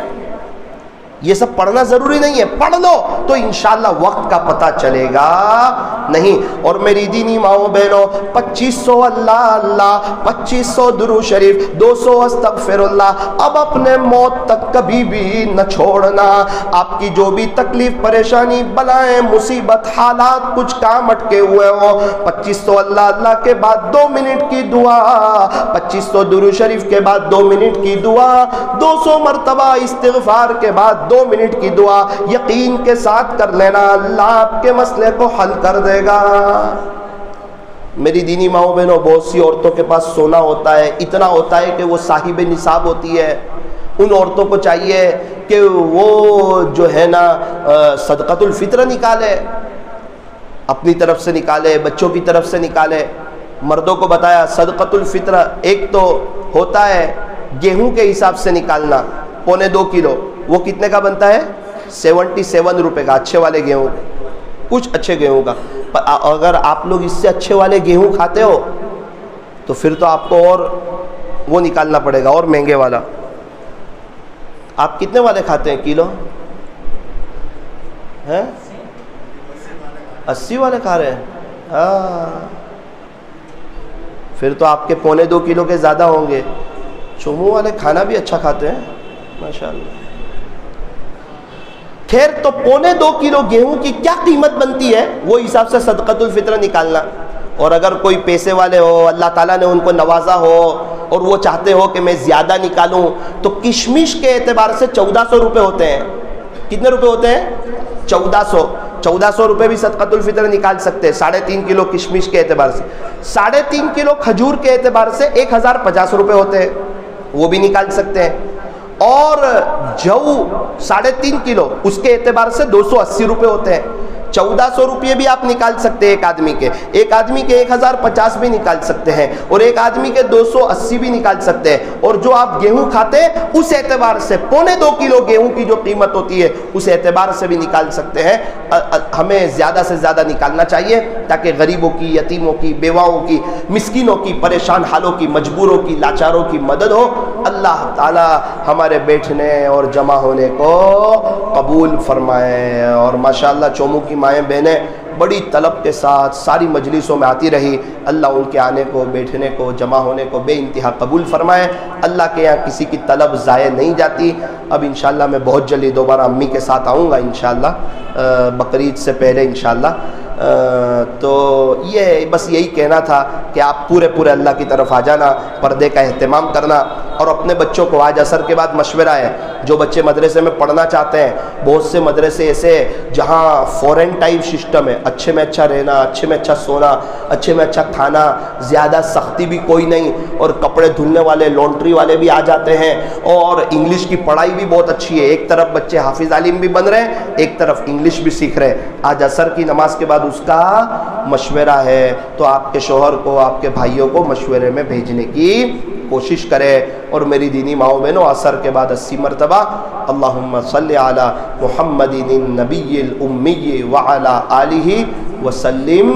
یہ سب پڑھنا ضروری نہیں ہے، پڑھ لو تو انشاءاللہ وقت کا پتہ چلے گا نہیں. اور میری دینی ماؤں بہنوں، 2500 اللہ اللہ، 2500 درود شریف، 200 استغفر اللہ. اب اپنے موت تک کبھی بھی نہ چھوڑنا. آپ کی جو بھی تکلیف، پریشانی، بلائیں، مصیبت، حالات، کچھ کام اٹکے ہوئے ہو، 2500 اللہ اللہ کے بعد 2 منٹ کی دعا، 2500 درود شریف کے بعد 2 منٹ کی دعا، 200 مرتبہ استغفار کے بعد 2 منٹ کی دعا یقین کے ساتھ کر لینا، اللہ آپ کے مسئلے کو حل کر دے گا۔ میری دینی ماؤں بہنوں، بہت سی عورتوں کے پاس سونا ہوتا ہے، اتنا ہوتا ہے کہ وہ صاحب نصاب ہوتی ہے۔ ان عورتوں کو چاہیے کہ وہ جو ہے نا صدقۃ الفطر نکالے، اپنی طرف سے نکالے، بچوں کی طرف سے نکالے۔ مردوں کو بتایا صدقۃ الفطر ایک تو ہوتا ہے گیہوں کے حساب سے نکالنا، 2.25 کلو، وہ کتنے کا بنتا ہے؟ 77 روپے کا، اچھے والے گیہوں، کچھ اچھے گیہوں کا۔ اگر آپ لوگ اس سے اچھے والے گیہوں کھاتے ہو تو پھر تو آپ کو اور وہ نکالنا پڑے گا، اور مہنگے والا۔ آپ کتنے والے کھاتے ہیں کلو؟ ہیں 80 والے کھا رہے ہیں؟ ہاں، پھر تو آپ کے 2.25 کلو کے زیادہ ہوں گے۔ چومو والے کھانا بھی اچھا کھاتے ہیں ماشاءاللہ۔ خیر، تو 2.25 کلو گیہوں کی کیا قیمت بنتی ہے، وہ حساب سے صدقۃ الفطر نکالنا۔ اور اگر کوئی پیسے والے ہو، اللہ تعالیٰ نے ان کو نوازا ہو اور وہ چاہتے ہو کہ میں زیادہ نکالوں، تو کشمش کے اعتبار سے 1400 روپے ہوتے ہیں۔ کتنے روپے ہوتے ہیں؟ 1400 روپے بھی صدقۃ الفطر نکال سکتے ہیں، 3.5 کلو کشمش کے اعتبار سے۔ 3.5 کلو کھجور کے اعتبار سے 1050 روپے ہوتے ہیں، وہ بھی نکال سکتے ہیں۔ اور جو 3.5 کلو اس کے اعتبار سے 280 روپے ہوتے ہیں۔ 1400 روپے بھی آپ نکال سکتے ہیں ایک آدمی کے 1050 بھی نکال سکتے ہیں، اور ایک آدمی کے 280 بھی نکال سکتے ہیں۔ اور جو آپ گیہوں کھاتے ہیں اس اعتبار سے 2.25 کلو گیہوں کی جو قیمت ہوتی ہے اس اعتبار سے بھی نکال سکتے ہیں۔ ہمیں زیادہ سے زیادہ نکالنا چاہیے تاکہ غریبوں کی، یتیموں کی، بیواؤں کی، مسکینوں کی، پریشان حالوں کی، مجبوروں کی، لاچاروں کی مدد ہو۔ اللہ تعالی ہمارے بیٹھنے اور جمع ہونے کو قبول فرمائے۔ اور ماشاءاللہ چومو کی مائیں بہنیں بڑی طلب کے ساتھ ساری مجلسوں میں آتی رہی، اللہ ان کے آنے کو، بیٹھنے کو، جمع ہونے کو بے انتہا قبول فرمائے۔ اللہ کے یہاں کسی کی طلب ضائع نہیں جاتی۔ اب انشاءاللہ میں بہت جلدی دوبارہ امی کے ساتھ آؤں گا انشاءاللہ، بقرعید سے پہلے انشاءاللہ۔ تو یہ بس یہی کہنا تھا کہ آپ پورے اللہ کی طرف آ جانا، پردے کا اہتمام کرنا، اور اپنے بچوں کو آج عصر کے بعد مشورہ ہے، جو بچے مدرسے میں پڑھنا چاہتے ہیں، بہت سے مدرسے ایسے جہاں فورن ٹائپ سسٹم ہے، اچھے میں اچھا رہنا، اچھے میں اچھا سونا، اچھے میں اچھا کھانا، زیادہ سختی بھی کوئی نہیں، اور کپڑے دھلنے والے، لانڈری والے بھی آ جاتے ہیں، اور انگلش کی پڑھائی بھی بہت اچھی ہے۔ ایک طرف بچے حافظ عالم بھی بن رہے ہیں، ایک طرف انگلش بھی سیکھ رہے ہیں۔ آج عصر کی نماز کے بعد اس کا مشورہ ہے، تو آپ کے شوہر کو، آپ کے بھائیوں کو مشورے میں بھیجنے کی کوشش کرے۔ اور میری دینی ماؤں بہنوں، عصر کے بعد 80 مرتبہ اللہم صلی علی محمد النبی الامی وعلی آلہ وسلم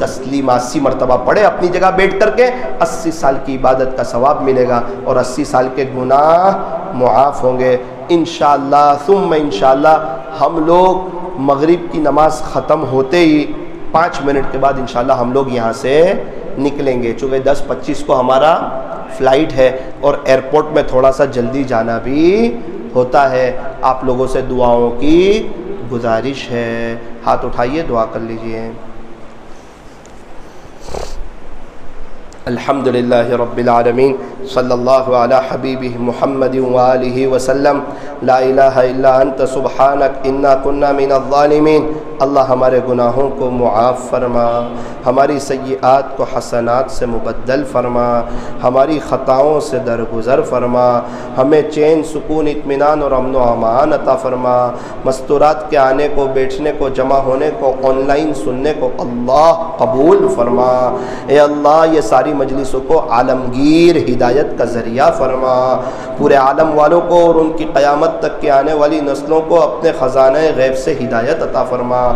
تسلیما 80 مرتبہ پڑھے اپنی جگہ بیٹھ کر کے۔ 80 سال کی عبادت کا ثواب ملے گا، اور 80 سال کے گناہ معاف ہوں گے انشاءاللہ۔ ثم انشاءاللہ ہم لوگ مغرب کی نماز ختم ہوتے ہی 5 منٹ کے بعد انشاءاللہ ہم لوگ یہاں سے نکلیں گے، چونکہ 10:25 کو ہمارا فلائٹ ہے، اور ایئرپورٹ میں تھوڑا سا جلدی جانا بھی ہوتا ہے۔ آپ لوگوں سے دعاؤں کی گزارش ہے، ہاتھ اٹھائیے، دعا کر لیجئے۔ الحمدللہ رب العالمین، صلی اللہ علی حبیبہ محمد وآلہ وسلم، لا الہ الا انت سبحانک انا کنا من الظالمین۔ اللہ ہمارے گناہوں کو معاف فرما، ہماری سیئات کو حسنات سے مبدل فرما، ہماری خطاؤں سے درگزر فرما، ہمیں چین، سکون، اطمینان اور امن و امان عطا فرما۔ مستورات کے آنے کو، بیٹھنے کو، جمع ہونے کو، آن لائن سننے کو اللہ قبول فرما۔ اے اللہ یہ ساری مجلسوں کو عالمگیر ہدایت کا ذریعہ فرما، پورے عالم والوں کو اور ان کی قیامت تک کے آنے والی نسلوں کو اپنے خزانہ غیب سے ہدایت عطا فرما۔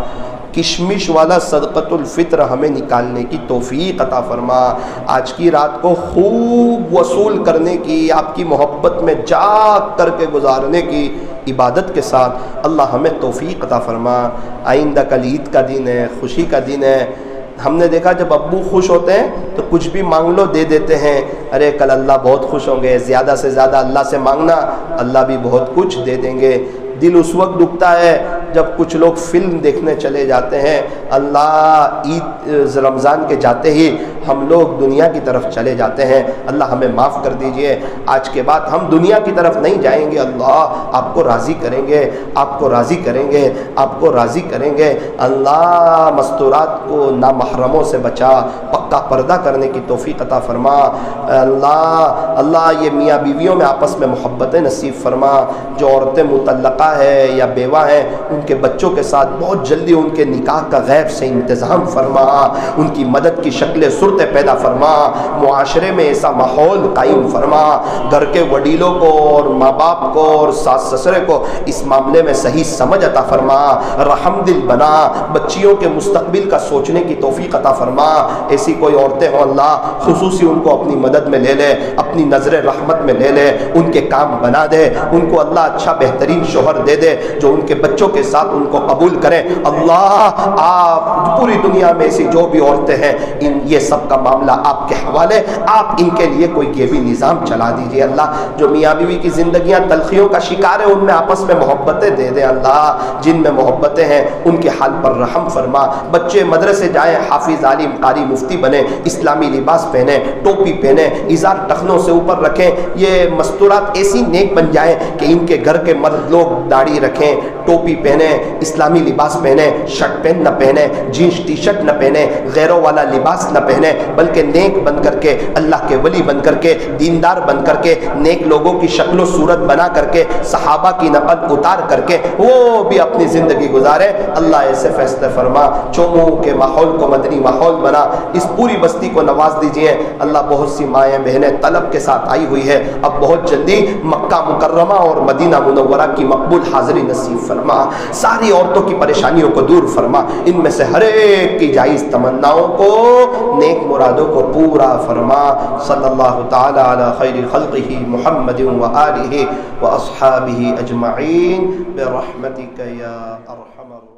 کشمش والا صدقۃ الفطر ہمیں نکالنے کی توفیق عطا فرما، آج کی رات کو خوب وصول کرنے کی، آپ کی محبت میں جاگ کر کے گزارنے کی عبادت کے ساتھ اللہ ہمیں توفیق عطا فرما۔ آئندہ کل عید کا دن ہے، خوشی کا دن ہے۔ ہم نے دیکھا جب ابو خوش ہوتے ہیں تو کچھ بھی مانگ لو دے دیتے ہیں، ارے کل اللہ بہت خوش ہوں گے، زیادہ سے زیادہ اللہ سے مانگنا، اللہ بھی بہت کچھ دے دیں گے۔ دل اس وقت دکھتا ہے جب کچھ لوگ فلم دیکھنے چلے جاتے ہیں، اللہ عید رمضان کے جاتے ہی ہم لوگ دنیا کی طرف چلے جاتے ہیں، اللہ ہمیں معاف کر دیجئے، آج کے بعد ہم دنیا کی طرف نہیں جائیں گے، اللہ آپ کو راضی کریں گے، آپ کو راضی کریں گے، آپ کو راضی کریں گے۔ اللہ مستورات کو نامحرموں سے بچا، پکا پردہ کرنے کی توفیق عطا فرما۔ اللہ یہ میاں بیویوں میں آپس میں محبتیں نصیب فرما، جو عورتیں مطلقہ ہیں یا بیوہ ہیں ان کے بچوں کے ساتھ بہت جلدی ان کے نکاح کا غیب سے انتظام فرما، ان کی مدد کی شکلیں صورتیں پیدا فرما، معاشرے میں ایسا ماحول قائم فرما، گھر کے وڈیلوں کو اور ماں باپ کو اور ساس سسرے کو اس معاملے میں صحیح سمجھ عطا فرما، رحم دل بنا، بچیوں کے مستقبل کا سوچنے کی توفیق عطا فرما۔ ایسی کوئی عورتیں ہوں اللہ خصوصی ان کو اپنی مدد میں لے لے، اپنی نظر رحمت میں لے لے، ان کے کام بنا دے، ان کو اللہ اچھا بہترین شوہر دے دے جو ان کے بچوں کے ساتھ ان کو قبول کریں۔ اللہ آپ پوری دنیا میں ایسی جو بھی عورتیں ہیں یہ سب کا معاملہ آپ کے حوالے، آپ ان کے لیے کوئی یہ بھی نظام چلا دیجئے اللہ۔ جو میاں بیوی کی زندگیاں تلخیوں کا شکار ہے ان میں آپس میں محبتیں دے دے اللہ، جن میں محبتیں ہیں ان کے حال پر رحم فرما۔ بچے مدرسے جائیں، حافظ عالم قاری مفتی بنے، اسلامی لباس پہنے، ٹوپی پہنے، ازار ٹخنوں سے اوپر رکھیں، یہ مستورات ایسی نیک بن جائیں کہ ان کے گھر کے مرد لوگ داڑھی رکھیں، ٹوپی پہنے، اسلامی لباس پہنے، شرٹ پینٹ نہ پہنے، جینس ٹی شرٹ نہ پہنے، غیروں والا لباس نہ پہنے، بلکہ نیک بن کر کے، اللہ کے ولی بن کر کے، دیندار بن کر کے، نیک لوگوں کی شکل و صورت بنا کر کے، صحابہ کی نقل اتار کر کے وہ بھی اپنی زندگی گزارے۔ اللہ ایسے فیصلے فرما، چومو کے ماحول کو مدنی ماحول بنا، اس پوری بستی کو نواز دیجئے اللہ۔ بہت سی مائیں بہنیں طلب کے ساتھ آئی ہوئی ہے، اب بہت جلدی مکہ مکرمہ اور مدینہ منورہ کی مقبول حاضری نصیب فرما، ساری عورتوں کی پریشانیوں کو دور فرما، ان میں سے ہر ایک کی جائز تمناؤں کو، نیک مرادوں کو پورا فرما۔ صلی اللہ تعالی علی خیر خلقہ محمد و آلہ و اصحابہ اجمعین برحمتک یا ارحم الراحمین۔